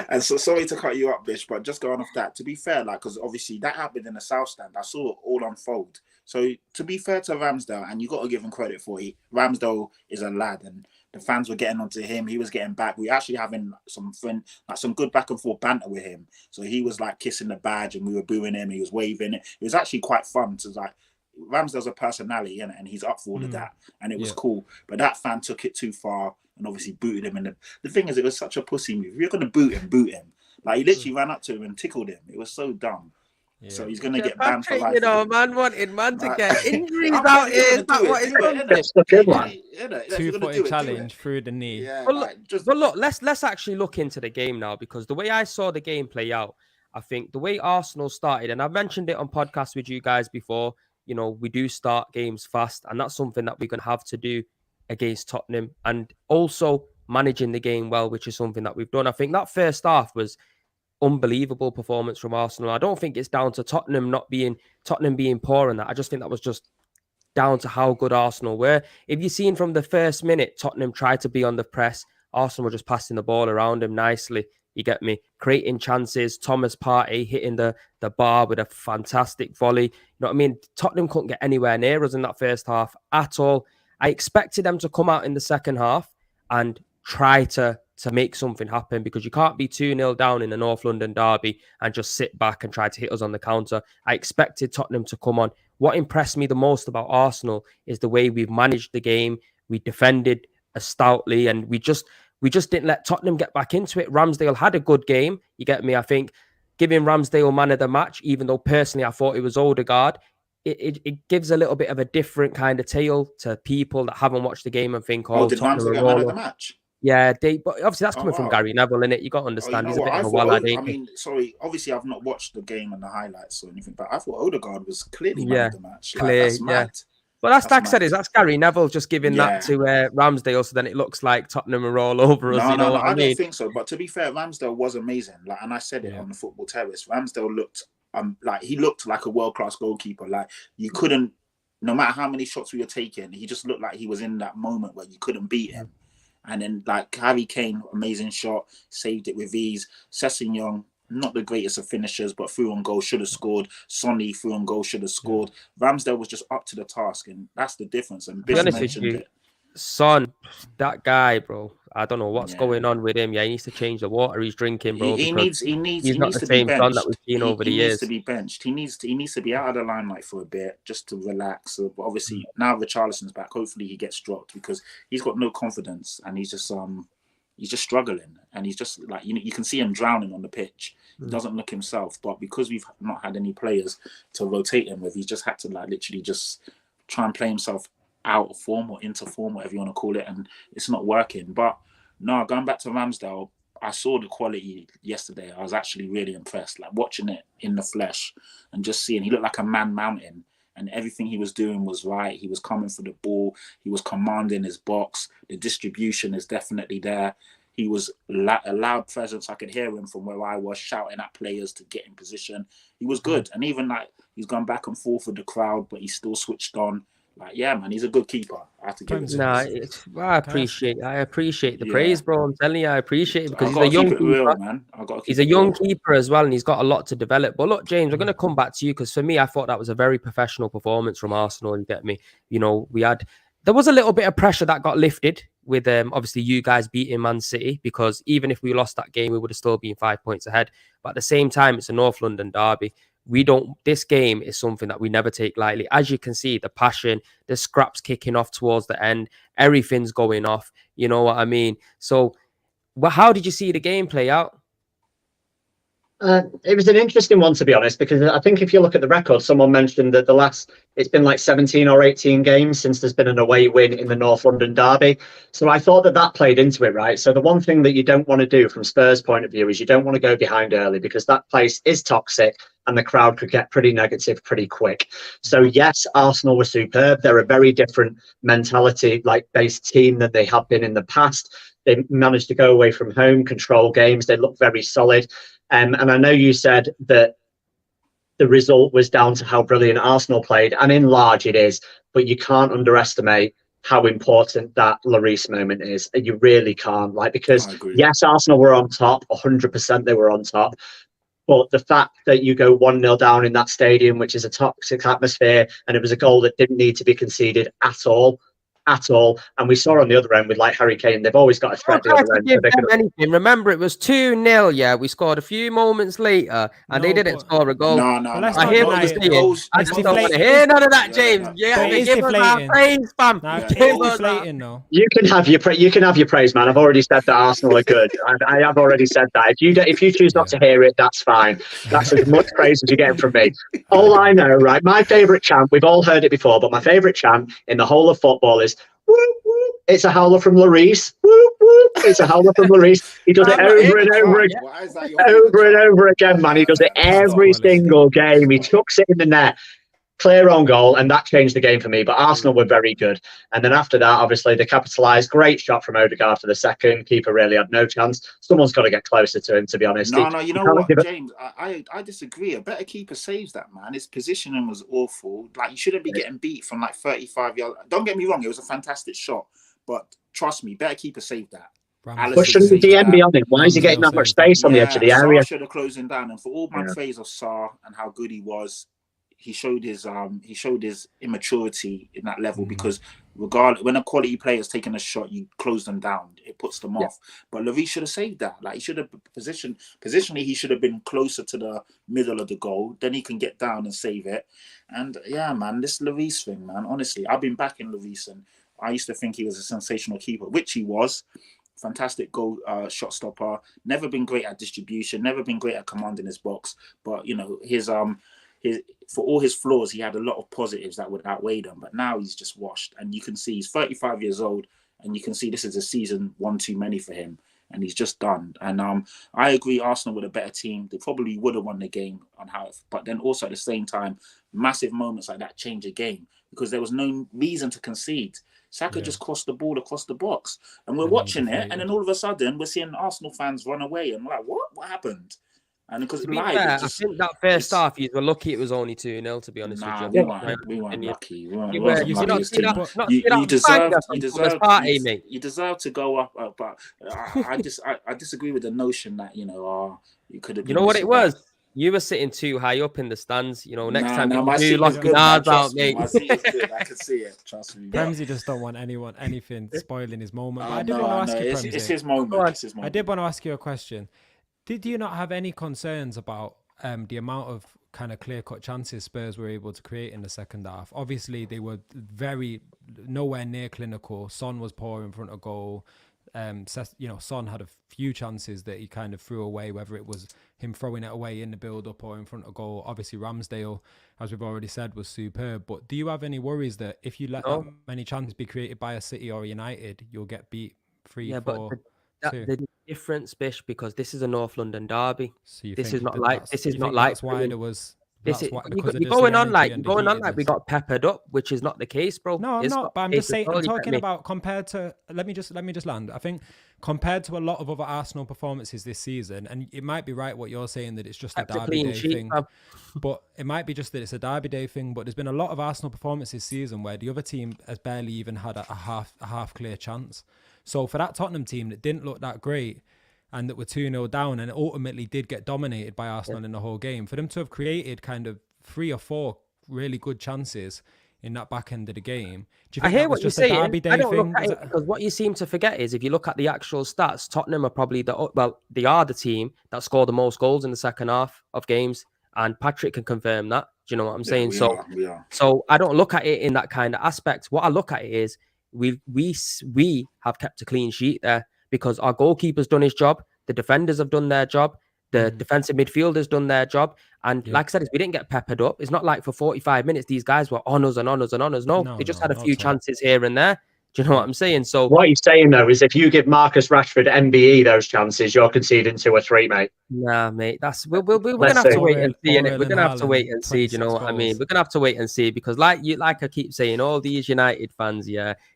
And so, sorry to cut you up, Bish, but just going off that, to be fair, like, because obviously that happened in the South Stand. I saw it all unfold. So to be fair to Ramsdale, and you got to give him credit for it, Ramsdale is a lad, and the fans were getting onto him. He was getting back. We were actually having some good back and forth banter with him. So he was like kissing the badge, and we were booing him. He was waving it. It was actually quite fun to like. Ramsdale's a personality, and he's up for all of that, and it was cool. But that fan took it too far and obviously booted him. And the thing is, it was such a pussy move. If you're going to boot him. Like, he literally ran up to him and tickled him. It was so dumb. Yeah. So he's going to get banned for life. You know, man wanted man to get injuries out here. Is that what he's going to do? That's the good one. 2-footed challenge through the knee. Yeah, but look, let's actually look into the game now, because the way I saw the game play out, I think the way Arsenal started, and I've mentioned it on podcasts with you guys before, you know, we do start games fast, and that's something that we're going to have to do against Tottenham, and also managing the game well, which is something that we've done. I think that first half was unbelievable performance from Arsenal. I don't think it's down to Tottenham being poor in that. I just think that was just down to how good Arsenal were. If you've seen from the first minute, Tottenham tried to be on the press. Arsenal were just passing the ball around him nicely. You get me? Creating chances. Thomas Partey hitting the bar with a fantastic volley. You know what I mean? Tottenham couldn't get anywhere near us in that first half at all. I expected them to come out in the second half and try to make something happen, because you can't be 2-0 down in the North London derby and just sit back and try to hit us on the counter. I expected Tottenham to come on. What impressed me the most about Arsenal is the way we've managed the game. We defended stoutly, and we just didn't let Tottenham get back into it. Ramsdale had a good game. You get me? I think giving Ramsdale man of the match, even though personally I thought it was Odegaard, it gives a little bit of a different kind of tale to people that haven't watched the game and think, did Ramsdale get man of the match? Yeah, but obviously that's coming from Gary Neville, innit? You got to understand. He's a bit of a wallad. I mean, sorry, obviously I've not watched the game and the highlights or anything, but I thought Odegaard was clearly man of the match. Clear, that's mad. But that's like I said, that's Gary Neville just giving that to Ramsdale, so then it looks like Tottenham are all over us. No, I don't think so. But to be fair, Ramsdale was amazing. Like, and I said it on the Football Terrace. Ramsdale looked like a world-class goalkeeper. Like, you couldn't, no matter how many shots we were taking, he just looked like he was in that moment where you couldn't beat him. And then, like, Harry Kane, amazing shot, saved it with ease. Sessegnon, not the greatest of finishers, but through on goal, should have scored. Sonny, through on goal, should have scored. Ramsdale was just up to the task, and that's the difference. And Bish mentioned it. Son, that guy, bro. I don't know what's going on with him. Yeah, he needs to change the water he's drinking, bro. He needs to be Son that we've seen over the years. He needs to be benched. He needs to be out of the limelight for a bit, just to relax. But obviously now Richarlison's back. Hopefully he gets dropped, because he's got no confidence, and he's just struggling, and he's just like, you can see him drowning on the pitch. He doesn't look himself. But because we've not had any players to rotate him with, he's just had to like literally just try and play himself out of form or into form, whatever you want to call it, and it's not working. But no, going back to Ramsdale, I saw the quality yesterday. I was actually really impressed, like watching it in the flesh and just seeing he looked like a man mountain, and everything he was doing was right. He was coming for the ball. He was commanding his box. The distribution is definitely there. He was a loud presence. I could hear him from where I was, shouting at players to get in position. He was good. And even like he's gone back and forth with the crowd, but he's still switched on. Like, yeah, man, he's a good keeper. I have to give it to him. I appreciate the praise, bro. I'm telling you, I appreciate it, because he's a young keeper, man. He's a young keeper as well, and he's got a lot to develop. But look, James, we're going to come back to you, because for me, I thought that was a very professional performance from Arsenal. You get me? You know, there was a little bit of pressure that got lifted with obviously you guys beating Man City, because even if we lost that game, we would have still been 5 points ahead. But at the same time, it's a North London derby. This game is something that we never take lightly. As you can see, the passion, the scraps kicking off towards the end, everything's going off. You know what I mean? So, how did you see the game play out? It was an interesting one, to be honest, because I think if you look at the record, someone mentioned that it's been like 17 or 18 games since there's been an away win in the North London derby. So I thought that played into it, right? So the one thing that you don't want to do from Spurs' point of view is you don't want to go behind early, because that place is toxic and the crowd could get pretty negative pretty quick. So yes, Arsenal were superb. They're a very different mentality, like based team than they have been in the past. They managed to go away from home, control games. They look very solid. And I know you said that the result was down to how brilliant Arsenal played, and in large it is, but you can't underestimate how important that Lloris moment is. You really can't, because yes, Arsenal were on top, 100% they were on top, but the fact that you go 1-0 down in that stadium, which is a toxic atmosphere, and it was a goal that didn't need to be conceded at all. And we saw on the other end with Harry Kane, they've always got a threat the other end. Anything. Remember, it was 2-0. Yeah, we scored a few moments later, and they didn't score a goal. No. I hear what you're saying. I just don't want to hear none of that, James. Yeah, give us our praise, fam. You can have your praise, man. I've already said that Arsenal are good. I have already said that. If you choose not to hear it, that's fine. That's as much praise as you're getting from me. All I know, right? My favourite chant. We've all heard it before, but my favourite chant in the whole of football is, whoop, whoop. It's a howler from Lloris. Whoop, whoop. It's a howler from Lloris. He does it over and over again. Over and over again, man. He does it every single game. He chucks it in the net. Clear on goal, and that changed the game for me. But Arsenal were very good. And then after that, obviously, they capitalised. Great shot from Odegaard for the second. Keeper really had no chance. Someone's got to get closer to him, to be honest. No, you know what, James? I disagree. A better keeper saves that, man. His positioning was awful. You shouldn't be getting beat from 35 yards. Don't get me wrong, it was a fantastic shot. But trust me, better keeper saved that. But shouldn't the DM be on him? Why is he getting that much space on the edge of the area? Sarr should have closed him down. And for all my praise of Sarr and how good he was, he showed his immaturity in that level, because regardless, when a quality player is taking a shot, you close them down. It puts them off. But Lloris should have saved that. He should have positionally, he should have been closer to the middle of the goal. Then he can get down and save it. And yeah, man, this Lloris thing, man. Honestly, I've been backing Lloris, and I used to think he was a sensational keeper, which he was. Fantastic goal shot stopper. Never been great at distribution. Never been great at commanding his box. But his for all his flaws, he had a lot of positives that would outweigh them. But now he's just washed, and you can see he's 35 years old, and you can see this is a season one too many for him, and he's just done. And I agree, Arsenal were a better team. They probably would have won the game but then also at the same time, massive moments like that change a game, because there was no reason to concede. Saka just crossed the ball across the box, and we're watching it, and then all of a sudden we're seeing Arsenal fans run away, and we're like, what happened? And because I think that first half, you were lucky it was only 2-0, to be honest with you. We weren't lucky. You deserve to go up, but I disagree with the notion that you could have. You know what it was? You were sitting too high up in the stands. Next time you do lock your eyes out, mate. My seat is good. I can see it. Trust me. Ramsey just don't want anything spoiling his moment. I did want to ask you, Ramsey. It's his moment. I did want to ask you a question. Did you not have any concerns about the amount of kind of clear-cut chances Spurs were able to create in the second half? Obviously, they were nowhere near clinical. Son was poor in front of goal. Son had a few chances that he kind of threw away, whether it was him throwing it away in the build-up or in front of goal. Obviously, Ramsdale, as we've already said, was superb. But do you have any worries that if you let that many chances be created by a City or United, you'll get beat 3-4? The difference, Bish, because this is a North London derby. So this is not like that's why there was. You're going on like we got peppered up, which is not the case, bro. No, I'm not. But I'm just saying. I'm talking about compared to. Let me just land. I think compared to a lot of other Arsenal performances this season, and it might be right what you're saying that it's just a derby day thing, but it might be just that it's a derby day thing. But there's been a lot of Arsenal performances this season where the other team has barely even had a half clear chance. So for that Tottenham team that didn't look that great and that were 2-0 down and ultimately did get dominated by Arsenal in the whole game, for them to have created kind of 3 or 4 really good chances in that back end of the game, do you think I hear what you're saying. I don't thing? Look at it, because what you seem to forget is if you look at the actual stats, Tottenham are probably they are the team that scored the most goals in the second half of games, and Patrick can confirm that. Do you know what I'm saying? So I don't look at it in that kind of aspect. What I look at it is we have kept a clean sheet there because our goalkeeper's done his job. The defenders have done their job. The defensive midfielders done their job. And like I said, we didn't get peppered up. It's not like for 45 minutes, these guys were on us and on us and on us. No, they just had a few chances here and there. Do you know what I'm saying? So what he's saying, though, is if you give Marcus Rashford MBE those chances, you're conceding 2 or 3, mate. Nah, mate. We're gonna have to wait and see. We're gonna have to wait and see. Do you know what I mean? We're gonna have to wait and see because, like I keep saying, all these United fans,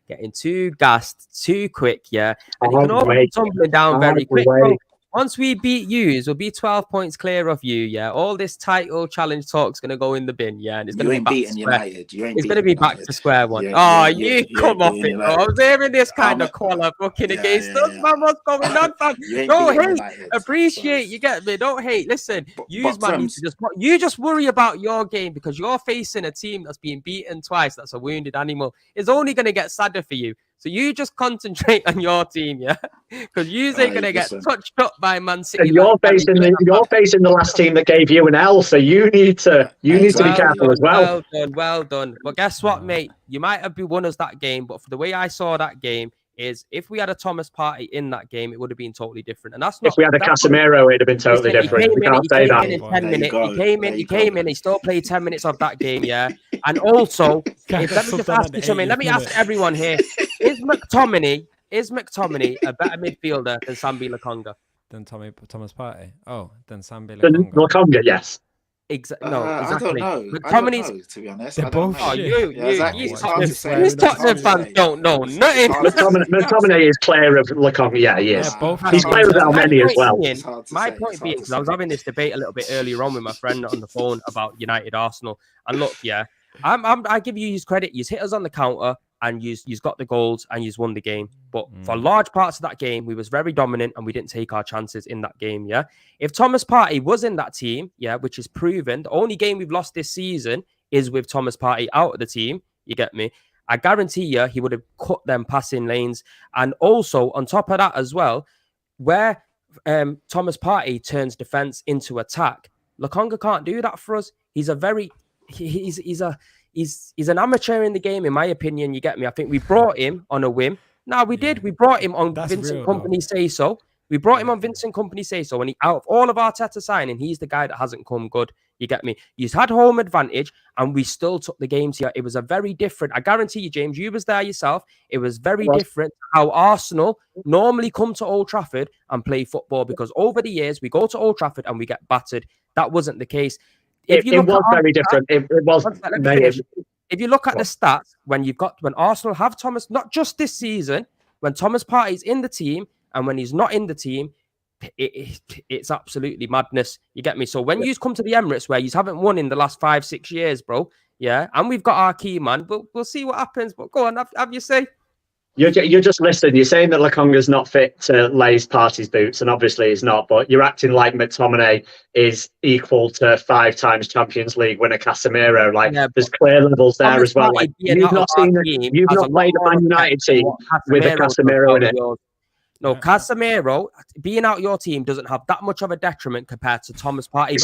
getting too gassed, too quick, and you can all be tumbling down very quick. Bro. Once we beat you, we'll be 12 points clear of you, All this title challenge talk's going to go in the bin, and it's going to be back to United. It's going to be back to square one. You come off it, bro. I was hearing this kind of quality booking against us, man. What's going on, fam? Don't hate. Appreciate, you get me? Don't hate. Listen, you just worry about your game because you're facing a team that's been beaten twice, that's a wounded animal. It's only going to get sadder for you. So you just concentrate on your team, because you ain't gonna get touched up by Man City. And you're facing the last team that gave you an L, so you need to be careful as well. Well done. But guess what, mate? You might have won us that game, but for the way I saw that game, is if we had a Thomas Partey in that game, it would have been totally different. And that's not. If we had a Casemiro, it'd have been totally different. We can't say that. He came in. He still played 10 minutes of that game, And also, let me just ask you something. Let me ask everyone here: Is McTominay a better midfielder than Sambi Lokonga? Than Thomas Partey? Oh, than Sambi Lokonga. Lokonga, yes. Exactly. I don't know. McTominay's, to be honest. They're both these Tottenham fans don't know nothing. McTominay is clear of Lokonga. Yeah, he is. He's clear of Almeni as well. My point being, because I was having this debate a little bit earlier on with my friend on the phone about United Arsenal, and look, I give you his credit. He's hit us on the counter. And you've got the goals and you've won the game. But for large parts of that game, we was very dominant and we didn't take our chances in that game, If Thomas Partey was in that team, which is proven, the only game we've lost this season is with Thomas Partey out of the team, you get me? I guarantee you he would have cut them passing lanes. And also, on top of that as well, where Thomas Partey turns defence into attack, Lokonga can't do that for us. He's an amateur in the game, in my opinion. You get me? I think we brought him on a whim. No, we did. We brought him on Vincent Kompany say so. We brought him on Vincent Kompany say so. And out of all of Arteta signing, he's the guy that hasn't come good. You get me? He's had home advantage and we still took the games here. It was a very different. I guarantee you, James, you was there yourself. It was very different how Arsenal normally come to Old Trafford and play football because over the years, we go to Old Trafford and we get battered. That wasn't the case. It was very different. It was. If you look at the stats, when Arsenal have Thomas, not just this season, when Thomas Partey's in the team and when he's not in the team, it's absolutely madness. You get me? So when you come to the Emirates, where you haven't won in the last 5-6 years, bro, and we've got our key man, we'll see what happens. But go on, have you say? You're just listening. You're saying that Lokonga's not fit to lace Partey's boots, and obviously he's not. But you're acting like McTominay is equal to 5 times Champions League winner Casemiro. There's clear levels there as well. You've not played a Man United team with a Casemiro in it. No, Casemiro being out your team doesn't have that much of a detriment compared to Thomas Partey.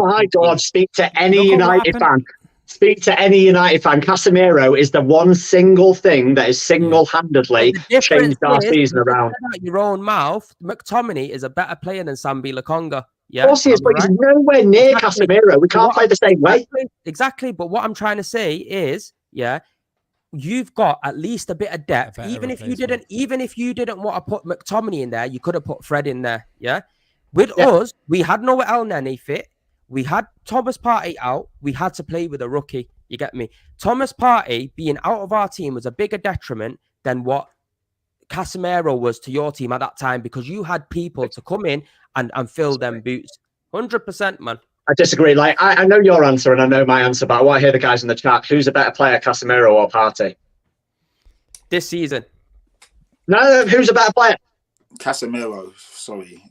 My God! Speak to any United fan. Speak to any United fan. Casemiro is the one single thing that has single-handedly changed our season around. Out your own mouth, McTominay is a better player than Sambi Lokonga. Of course he is, but he's nowhere near Casemiro. We can't play the same way. Exactly, but what I'm trying to say is, you've got at least a bit of depth. Even if you didn't want to put McTominay in there, you could have put Fred in there. With us, we had no El Nene fit. We had Thomas Partey out. We had to play with a rookie. You get me? Thomas Partey being out of our team was a bigger detriment than what Casemiro was to your team at that time because you had people to come in and fill them boots. 100%, man. I disagree. I know your answer and I know my answer, but I want to hear the guys in the chat. Who's a better player, Casemiro or Partey? This season. No, who's a better player? Casemiro. Sorry,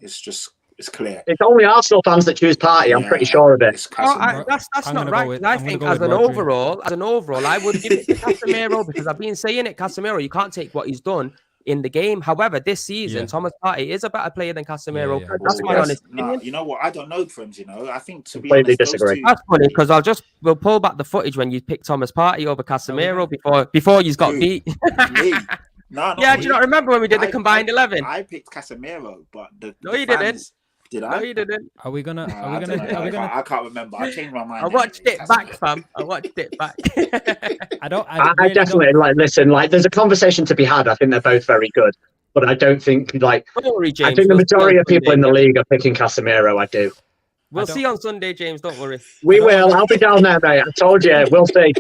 it's clear. It's only Arsenal fans that choose Partey. I'm pretty sure of it. That's not right. I think as an overall, I would give it to Casemiro because I've been saying it. Casemiro, you can't take what he's done in the game. However, this season, Thomas Partey is a better player than Casemiro. That's my honest opinion. You know what? I don't know, friends. I think to be completely honest, disagree. That's funny because we'll pull back the footage when you pick Thomas Partey over Casemiro before he's got beat. Me. No, do you not remember when we did the combined 11? I picked Casemiro, but you didn't. Did No, I? you didn't. Are we gonna? Nah, Are we I don't gonna? know. Are we gonna? I can't remember. I changed my mind. I watched anyway. it back, fam. I watched it back. I don't. I I really definitely don't. like listen. Like, there's a conversation to be had. I think they're both very good, but I don't think like Don't worry, I James. think the We'll see on majority of people Sunday, in the yeah? league are picking Casemiro. I do. We'll don't- see on Sunday, James. Don't worry. We don't will. wanna- I'll be down there, mate. I told you. We'll see.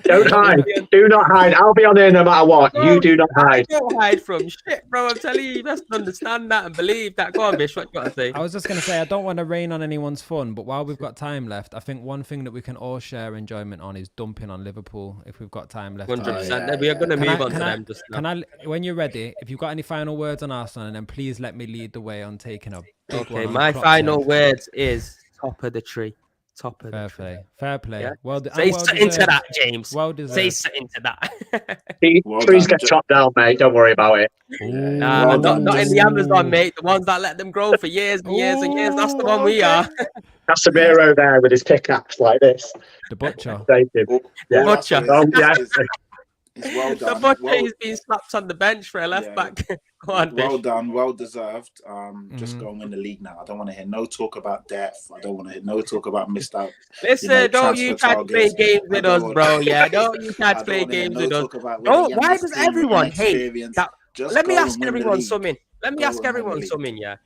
Don't hide. Do not hide. I'll be on here no matter what. You do not I hide. don't hide from shit, bro. I'm telling you, you must understand that and believe that. Go on, Bish. What you got to say? I was just gonna say I don't want to rain on anyone's fun, but while we've got time left, I think one thing that we can all share enjoyment on is dumping on Liverpool if we've got time left. 100%. We are going to Can move I- on to can I- them just now. Can I, when you're ready, if you've got any final words on Arsenal, and then please let me lead the way on taking a big one. Okay, on my Klopp's final head. words is top of the tree. Top of Fair the tree. play, fair play. Yeah. Well, Say well something to deserved. that, James. Well Say deserved. something to that. Well Trees done, get chopped down, mate. Don't worry about it. Nah, Well not done, in the Amazon, mate. The ones that let them grow for years and years and years. That's the one we are. Casemiro there with his pickaxe like this. The butcher. Thank you. All Yeah. I say Butcher. is well The done. butcher Well, is being slapped on the bench for a left Yeah. back. Go on, well Bish. done, well deserved. Just go and win the league now. I don't want to hear no talk about depth. I don't want to hear no talk about missed out. Listen, don't you transfer try to play targets. games I with don't us, want- bro. Yeah, don't you try I to don't play want to hear games no with us. talk about winning Don't. your Why next does team, everyone hate inexperience. that? Just Let me go ask and win the everyone league. something. Let me Go ask and win the everyone league. something. Yeah.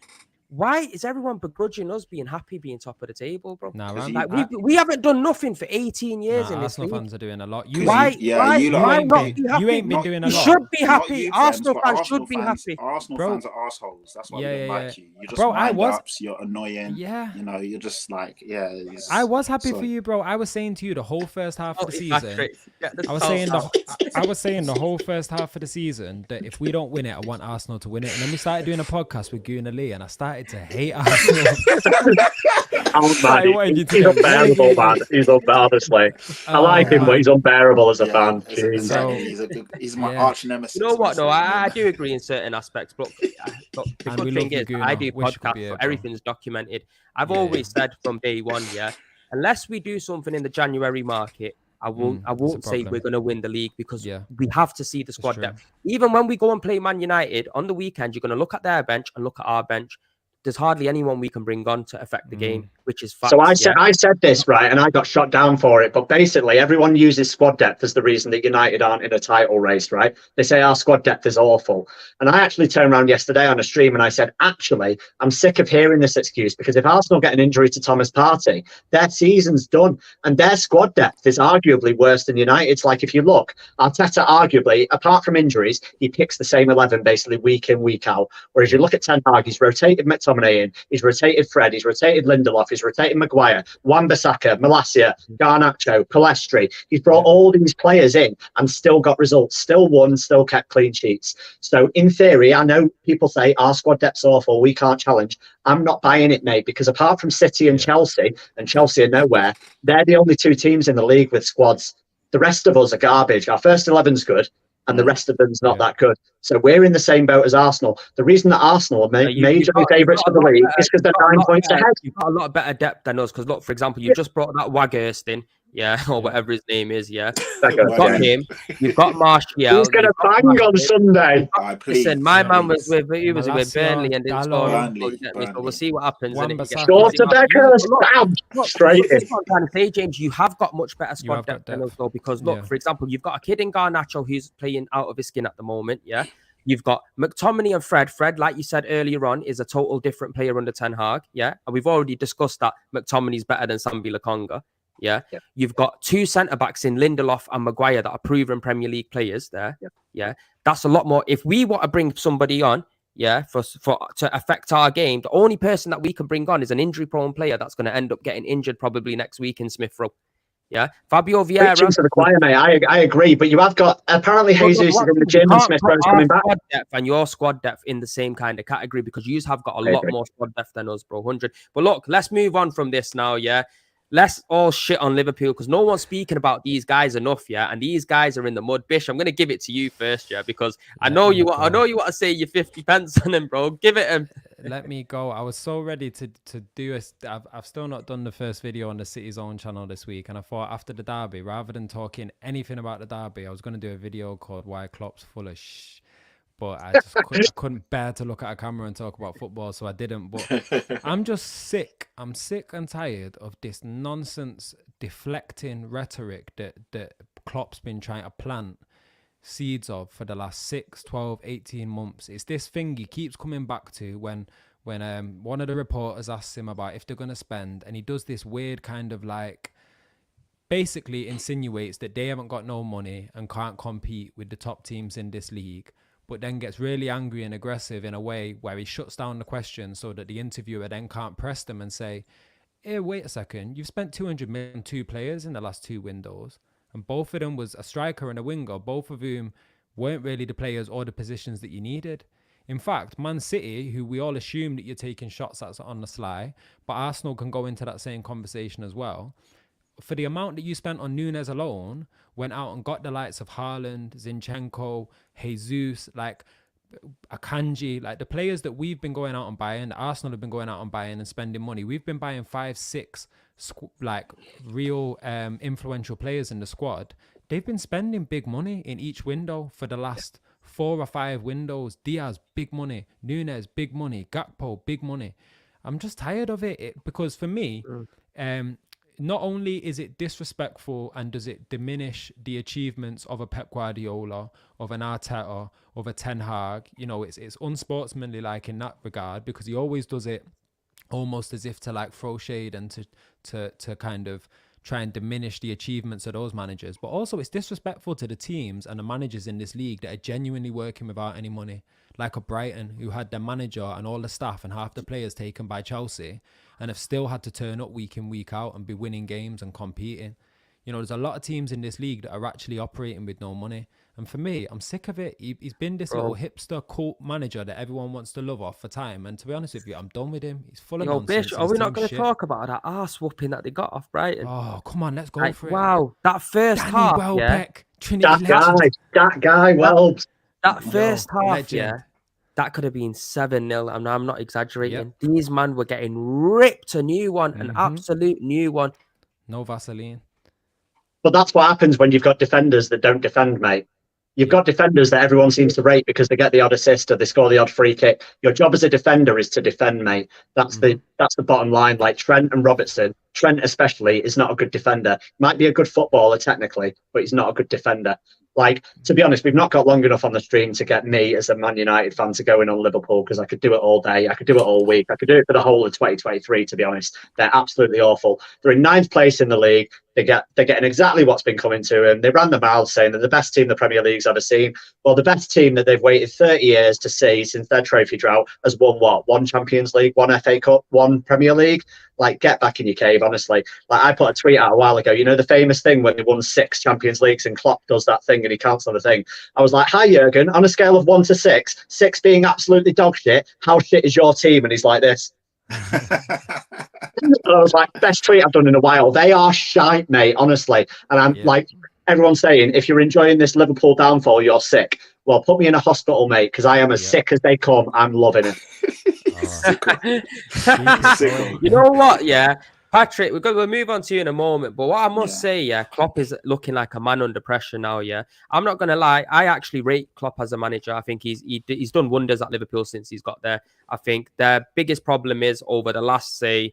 Why is everyone begrudging us being happy being top of the table, bro? Nah, Because man. Like we haven't done nothing for 18 years in this Arsenal league. fans are doing a lot. Why? you lot Why ain't not been- be happy? You ain't been Not- doing a You lot. should be Not happy. you, Arsenal but fans Arsenal should be fans, happy. Arsenal Bro. fans are assholes. That's why Yeah, we don't yeah, like yeah. you. You're just Bro, I was- wind-ups. You're annoying. Yeah. You know, you're just like, yeah. it's- I was happy so- for you, bro. I was saying to you the whole first half of the season. Patrick, get the I was salt saying out. I was saying the whole first half of the season that if we don't win it, I want Arsenal to win it. And then we started doing a podcast with Guna Lee, and I started to hate Arsenal. Oh, man, I wanted you to he's get unbearable, relegated. man. He's honestly. I Oh, like him, man. but he's unbearable as a Yeah, fan. exactly. Jeez. He's my Yeah. arch nemesis. You know what, though? honestly. I do agree in certain aspects, but the And we good love thing you, is Guna. I do Wish you could be podcasts, here, so bro. everything's documented. I've Yeah, always said from day one, yeah, unless we do something in the January market, I won't say problem. we're going to win the league because Yeah. we have to see the squad true. depth. Even when we go and play Man United on the weekend, you're going to look at their bench and look at our bench. There's hardly anyone we can bring on to affect the game, which is fact. So I said this, right, and I got shot down for it. But basically, everyone uses squad depth as the reason that United aren't in a title race, right? They say our squad depth is awful. And I actually turned around yesterday on a stream and I said, actually, I'm sick of hearing this excuse because if Arsenal get an injury to Thomas Partey, their season's done. And their squad depth is arguably worse than United's. Like, if you look, Arteta arguably, apart from injuries, he picks the same 11 basically week in, week out. Whereas you look at Ten Hag, he's rotated McTominay in, he's rotated Fred, he's rotated Lindelof, he's rotated Maguire, Wan-Bissaka, Malacia, Garnacho, Palestri. He's brought all these players in and still got results, still won, still kept clean sheets. So in theory, I know people say our squad depth's awful, we can't challenge. I'm not buying it, mate, because apart from City and Chelsea are nowhere, they're the only two teams in the league with squads. The rest of us are garbage. Our first 11's good, and the rest of them's not that good. So we're in the same boat as Arsenal. The reason that Arsenal are majorly favourites for the league is because they're 9 points ahead. You've got a lot better depth than us. Because look, for example, you just brought that Waghurst in, or whatever his name is, yeah. You've got him. You've got Martial. He's going to bang on Sunday. Listen, my man was with with Malacia, Burnley and didn't score. Burnley. So we'll see what happens. Wan-Bissaka. Short to Becker, stab straight in. That's what I'm trying to say, James. You have got much better squad have got depth than us, depth. though. Because look, Yeah. for example, you've got a kid in Garnacho who's playing out of his skin at the moment. Yeah. You've got McTominay and Fred. Fred, like you said earlier on, is a total different player under Ten Hag. Yeah. And we've already discussed that McTominay's better than Sambi Lokonga. Yeah. You've got two centre backs in Lindelof and Maguire that are proven Premier League players there. Yeah. That's a lot more. If we want to bring somebody on, for to affect our game, the only person that we can bring on is an injury-prone player that's going to end up getting injured probably next week in Smith Rowe. Yeah, Fabio Vieira. Preaching to the choir, mate. I agree, but you have got apparently Jesus is in the gym and Smith Rowe's coming back. Squad depth and your squad depth in the same kind of category because you have got a lot more squad depth than us, bro. 100. But look, let's move on from this now. Yeah, let's all shit on Liverpool because no one's speaking about these guys enough. Yeah, and these guys are in the mud. Bish, I'm gonna give it to you first, yeah, because I know you want to say your 50 pence on him, bro. Give it him. Let me go. I was so ready to do I've still not done the first video on the City's own channel this week, and I thought after the derby, rather than talking anything about the derby, I was going to do a video called "Why Klopp's Full of Shh." but I couldn't bear to look at a camera and talk about football, so I didn't. But I'm just sick. I'm sick and tired of this nonsense deflecting rhetoric that Klopp's been trying to plant seeds of for the last 6, 12, 18 months. It's this thing he keeps coming back to when one of the reporters asks him about if they're going to spend, and he does this weird kind of like, basically insinuates that they haven't got no money and can't compete with the top teams in this league, but then gets really angry and aggressive in a way where he shuts down the question so that the interviewer then can't press them and say, hey, wait a second, you've spent 200 million on 2 players in the last 2 windows, and both of them was a striker and a winger, both of whom weren't really the players or the positions that you needed. In fact, Man City, who we all assume that you're taking shots at on the sly, but Arsenal can go into that same conversation as well. For the amount that you spent on Nunes alone, went out and got the likes of Haaland, Zinchenko, Jesus, like Akanji, like the players that we've been going out and buying, Arsenal have been going out and buying and spending money. We've been buying 5, 6 like real influential players in the squad. They've been spending big money in each window for the last 4 or 5 windows. Diaz, big money. Nunes, big money. Gakpo, big money. I'm just tired of it because for me, not only is it disrespectful and does it diminish the achievements of a Pep Guardiola, of an Arteta, of a Ten Hag, you know, it's unsportsmanly like in that regard, because he always does it almost as if to like throw shade and to kind of try and diminish the achievements of those managers. But also it's disrespectful to the teams and the managers in this league that are genuinely working without any money, like a Brighton who had their manager and all the staff and half the players taken by Chelsea and have still had to turn up week in, week out and be winning games and competing. You know, there's a lot of teams in this league that are actually operating with no money. And for me, I'm sick of it. He's been this little hipster cult manager that everyone wants to love off for time. And to be honest with you, I'm done with him. He's full of nonsense. Bish, are we not going to talk about that arse whooping that they got off Brighton? Oh, come on, let's go for it. Wow, that first Danny half, Welbeck, that guy, Welbs. That first half, legend. that could have been 7-0. I'm not exaggerating. Yep. These men were getting ripped a new one, an absolute new one. No Vaseline. But that's what happens when you've got defenders that don't defend, mate. You've got defenders that everyone seems to rate because they get the odd assist or they score the odd free kick. Your job as a defender is to defend, mate. That's the bottom line. Like Trent and Robertson, Trent especially is not a good defender. Might be a good footballer technically, but he's not a good defender. Like, to be honest, we've not got long enough on the stream to get me as a Man United fan to go in on Liverpool, because I could do it all day. I could do it all week. I could do it for the whole of 2023, to be honest. They're absolutely awful. They're in 9th place in the league. They're getting exactly what's been coming to them. They ran the mouth saying they're the best team the Premier League's ever seen. Well, the best team that they've waited 30 years to see since their trophy drought has won what? 1 Champions League, 1 FA Cup, 1 Premier League. Like, get back in your cave, honestly. Like, I put a tweet out a while ago, you know, the famous thing when they won 6 Champions Leagues and Klopp does that thing and he counts on the thing. I was like, hi, Jurgen, on a scale of 1 to 6, 6 being absolutely dog shit, how shit is your team? And he's like this. And I was like, best tweet I've done in a while. They are shite, mate, honestly. And I'm like, everyone's saying, if you're enjoying this Liverpool downfall, you're sick. Well, put me in a hospital, mate, because I am as sick as they come. I'm loving it. You know what? Yeah, Patrick, we'll move on to you in a moment. But what I must say, Klopp is looking like a man under pressure now. Yeah, I'm not gonna lie. I actually rate Klopp as a manager. I think he's done wonders at Liverpool since he's got there. I think their biggest problem is over the last, say,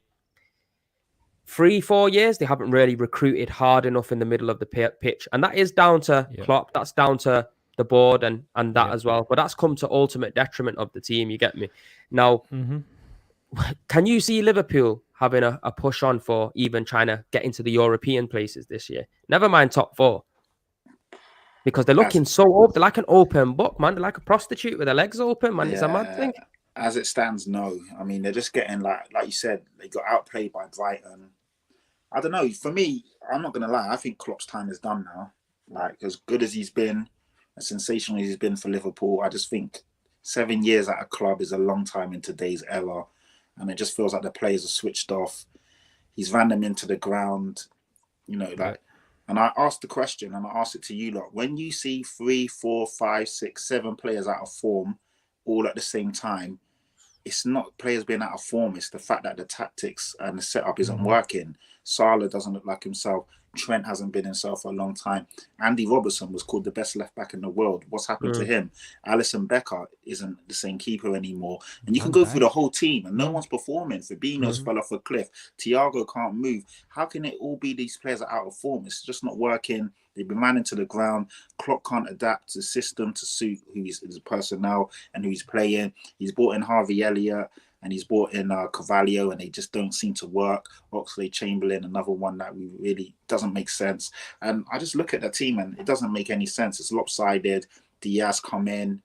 3-4 years, they haven't really recruited hard enough in the middle of the pitch, and that is down to Klopp. That's down to the board and that as well. But that's come to ultimate detriment of the team. You get me? Now, can you see Liverpool having a push on for even trying to get into the European places this year? Never mind top 4. Because they're looking so open. They're like an open book, man. They're like a prostitute with their legs open, man. It's a mad thing. As it stands, no. I mean, they're just getting, like you said, they got outplayed by Brighton. I don't know. For me, I'm not going to lie. I think Klopp's time is done now. Like, as good as he's been, as sensational as he's been for Liverpool, I just think 7 years at a club is a long time in today's era. And it just feels like the players are switched off. He's ran them into the ground, you know, like. And I asked the question, and I asked it to you lot. When you see 3, 4, 5, 6, 7 players out of form all at the same time, it's not players being out of form. It's the fact that the tactics and the setup isn't working. Salah doesn't look like himself. Trent hasn't been himself for a long time. Andy Robertson was called the best left back in the world. What's happened to him? Alisson Becker isn't the same keeper anymore. And you can go through the whole team and no one's performing. Fabinho's fell off a cliff. Thiago can't move. How can it all be these players are out of form? It's just not working. They've been manning to the ground. Klopp can't adapt to the system to suit who his personnel and who he's playing. He's brought in Harvey Elliott and he's brought in Carvalho, and they just don't seem to work. Oxlade-Chamberlain, another one that we really doesn't make sense. And I just look at the team and it doesn't make any sense. It's lopsided. Diaz come in.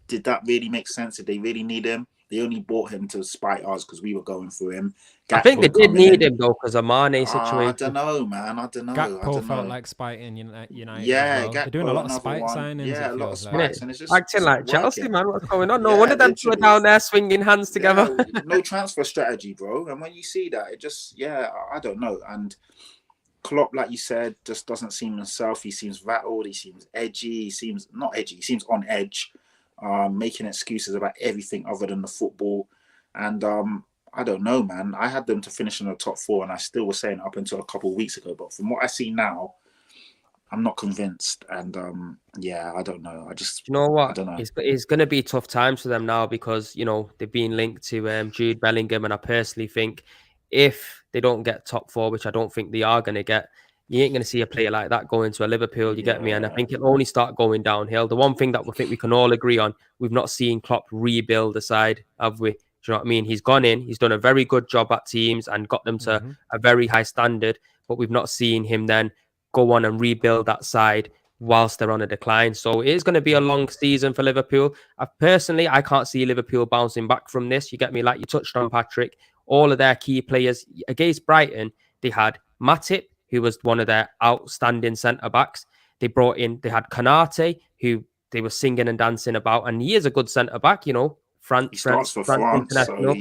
Did that really make sense? Did they really need him? They only bought him to spite us because we were going through him. I think they did need him though because of Mane's situation. I don't know, man. I don't know. Gakpo felt like spiting United. Yeah, well. They're doing a lot of spite signings. Yeah, a lot of spites, and it's just acting like Chelsea, working. man. What's going on? No wonder them two are down there swinging hands together. Yeah, no transfer strategy, bro. And when you see that, it just, I don't know. And Klopp, like you said, just doesn't seem himself. He seems rattled. He seems edgy. He seems not edgy. He seems on edge, making excuses about everything other than the football. And I don't know, man. I had them to finish in the top 4, and I still was saying up until a couple of weeks ago. But from what I see now, I'm not convinced. And I don't know. You know what? I don't know. It's going to be tough times for them now because, you know, they've been linked to Jude Bellingham. And I personally think if they don't get top 4, which I don't think they are going to get, you ain't going to see a player like that going to a Liverpool, you get me? And I think it'll only start going downhill. The one thing that we think we can all agree on, we've not seen Klopp rebuild the side, have we? Do you know what I mean? He's gone in, he's done a very good job at teams and got them to a very high standard, but we've not seen him then go on and rebuild that side whilst they're on a decline. So it is going to be a long season for Liverpool. I can't see Liverpool bouncing back from this. You get me? Like you touched on, Patrick, all of their key players against Brighton, they had Matip, who was one of their outstanding centre-backs. They had Conte, who they were singing and dancing about, and he is a good centre-back, you know, He starts for France, so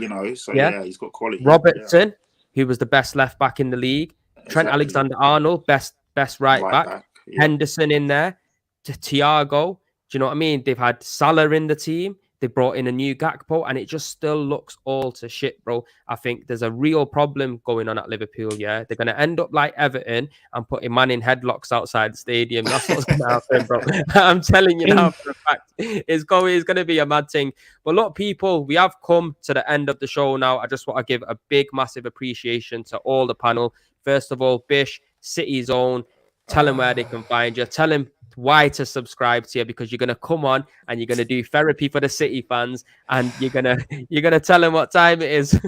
he's got quality. Robertson, who was the best left back in the league. Exactly. Trent Alexander-Arnold, best right back. Henderson in there. Thiago. Do you know what I mean? They've had Salah in the team. They brought in a new Gakpo, and it just still looks all to shit, bro. I think there's a real problem going on at Liverpool, yeah? They're going to end up like Everton and putting man in headlocks outside the stadium. That's what's going to happen, bro. I'm telling you now for a fact. It's going to be a mad thing. But look, people, we have come to the end of the show now. I just want to give a big, massive appreciation to all the panel. First of all, Bish, City Zone, tell them where they can find you. Tell them why to subscribe to you, because you're going to come on and you're going to do therapy for the City fans, and you're going to tell them what time it is.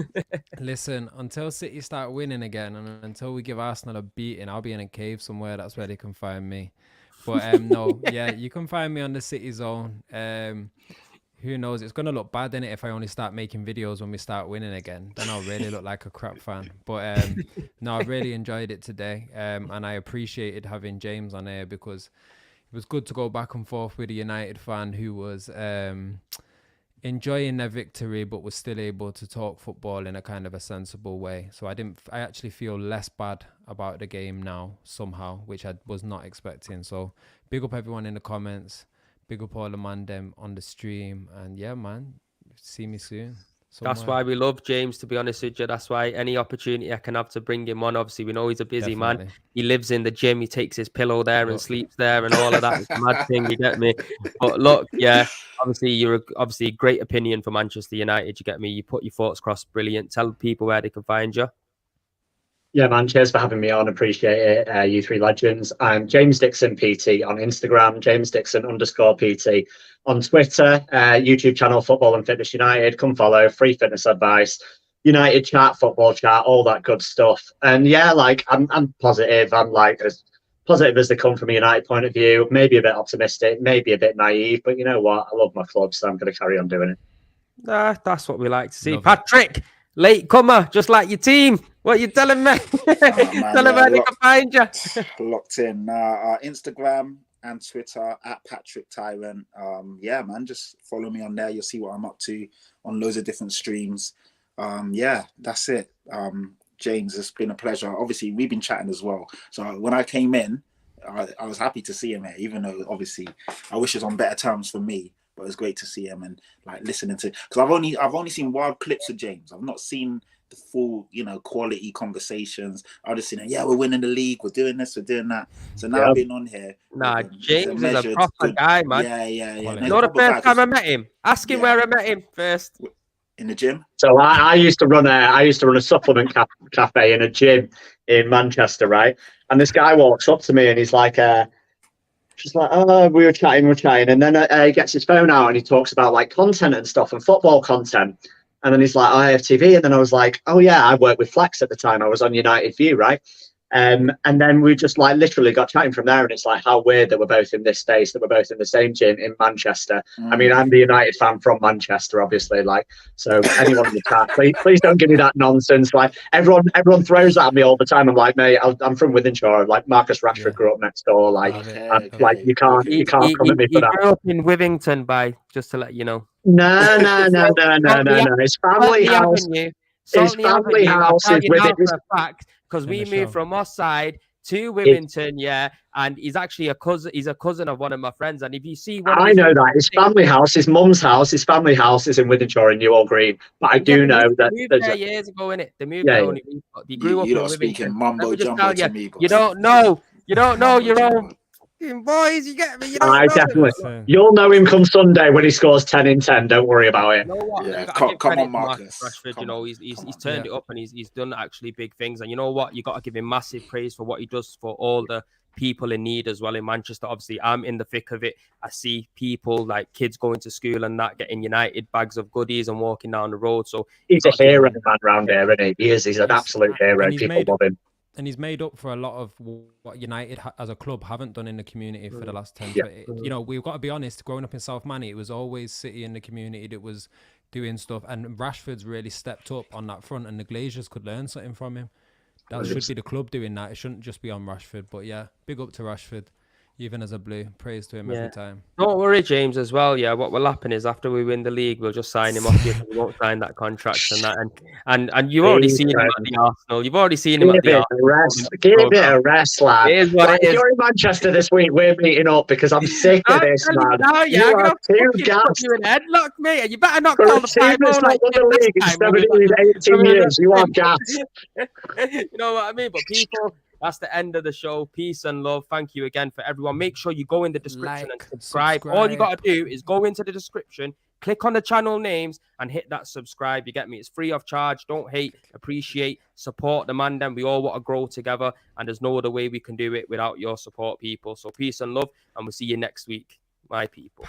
Listen, until City start winning again and until we give Arsenal a beating, I'll be in a cave somewhere. That's where they can find me. But you can find me on the City Zone. Who knows? It's going to look bad, innit, if I only start making videos when we start winning again. Then I'll really look like a crap fan. But no, I really enjoyed it today. And I appreciated having James on here because it was good to go back and forth with a United fan who was enjoying their victory, but was still able to talk football in a kind of a sensible way. So I actually feel less bad about the game now somehow, which I was not expecting. So big up everyone in the comments. Big up all the man them on the stream. And yeah, man, see me soon. Somewhere. That's why we love James, to be honest with you. That's why any opportunity I can have to bring him on. Obviously, we know he's a busy man. He lives in the gym. He takes his pillow there and sleeps there and all of that. It's a mad thing, you get me? But look, yeah, obviously, you're a great opinion for Manchester United, you get me? You put your thoughts across brilliant. Tell people where they can find you. Yeah, man, cheers for having me on. Appreciate it, you three legends. I'm James Dixon PT on Instagram, James Dixon _PT on Twitter, YouTube channel Football and Fitness United. Come follow, free fitness advice, United chat, football chat, all that good stuff. And yeah, like I'm positive. I'm like as positive as they come from a United point of view. Maybe a bit optimistic, maybe a bit naive, but you know what? I love my club, so I'm going to carry on doing it. That's what we like to see. Patrick, late comer, just like your team. What you telling me? Tell them where they can find you. Locked in. Instagram and Twitter at Patrick Tyrant. Yeah, man, just follow me on there. You'll see what I'm up to on loads of different streams. Yeah, that's it. James, it's been a pleasure. Obviously, we've been chatting as well. So when I came in, I was happy to see him here, even though obviously I wish it was on better terms for me. But it was great to see him and like listening to, because I've only seen wild clips of James. I've not seen the full, quality conversations. I've just seen it. Yeah, we're winning the league. We're doing this. We're doing that. So now being on here. Nah, James is a proper guy, man. Yeah. No, the first time I met him. Ask him where I met him first. In the gym. So I used to run a supplement cafe in a gym in Manchester, right? And this guy walks up to me and he's like, just like, oh, we were chatting, and then he gets his phone out and he talks about like content and stuff and football content. And then he's like, I have TV. And then I was like, oh yeah, I worked with Flex at the time. I was on United View, right? And then we just like literally got chatting from there. And it's like how weird that we're both in this space, that we're both in the same gym in Manchester. I mean, I'm the United fan from Manchester, obviously. Like, so anyone in the chat, please don't give me that nonsense. Like everyone throws that at me all the time. I'm like, mate, I'm from Wythenshawe. Like Marcus Rashford grew up next door. Like, like you can't come at me for that. He grew up in Withington, just to let you know. No. His family house. His family house is with it. Because we moved from our side to Withington, and he's actually a cousin. He's a cousin of one of my friends. And if you see, I know that his family house, his mum's house, his family house is in Wythenshawe in Newhall Green. But I do know that they moved there years ago, innit? They moved there only. He grew up in Withington. Speaking mumbo jumbo to me. You don't know your own boys. You get me? Definitely. You'll know him come Sunday when he scores 10 in 10. Don't worry about it. You know what? Yeah, come on, Marcus. Rashford, he's turned it up and he's done actually big things. And you know what? You got to give him massive praise for what he does for all the people in need as well in Manchester. Obviously, I'm in the thick of it. I see people like kids going to school and that getting United bags of goodies and walking down the road. So he's a hero man around here, isn't he? He's an absolute hero. People love him. And he's made up for a lot of what United as a club haven't done in the community for the last 10 we've got to be honest, growing up in South Manny, it was always City in the community that was doing stuff, and Rashford's really stepped up on that front, and the Glazers could learn something from him. That should be the club doing that. It shouldn't just be on Rashford. But yeah, big up to Rashford. Even as a Blue, praise to him every time. Don't worry, James, as well. Yeah, what will happen is after we win the league, we'll just sign him off. We won't sign that contract and that. And you've already seen him at the Arsenal. You've already seen him at the Arsenal. Give it a rest, lad. If you're in Manchester this week, we're meeting up because I'm sick of this, man. You are too gassed. You in headlock, mate, and you better not call the 5-0 like in 18 years. You are gassed. You know what I mean? But people. That's the end of the show. Peace and love. Thank you again for everyone. Make sure you go in the description and subscribe. All you got to do is go into the description, click on the channel names and hit that subscribe. You get me? It's free of charge. Don't hate, appreciate, support the man. Then we all want to grow together. And there's no other way we can do it without your support, people. So peace and love. And we'll see you next week, my people.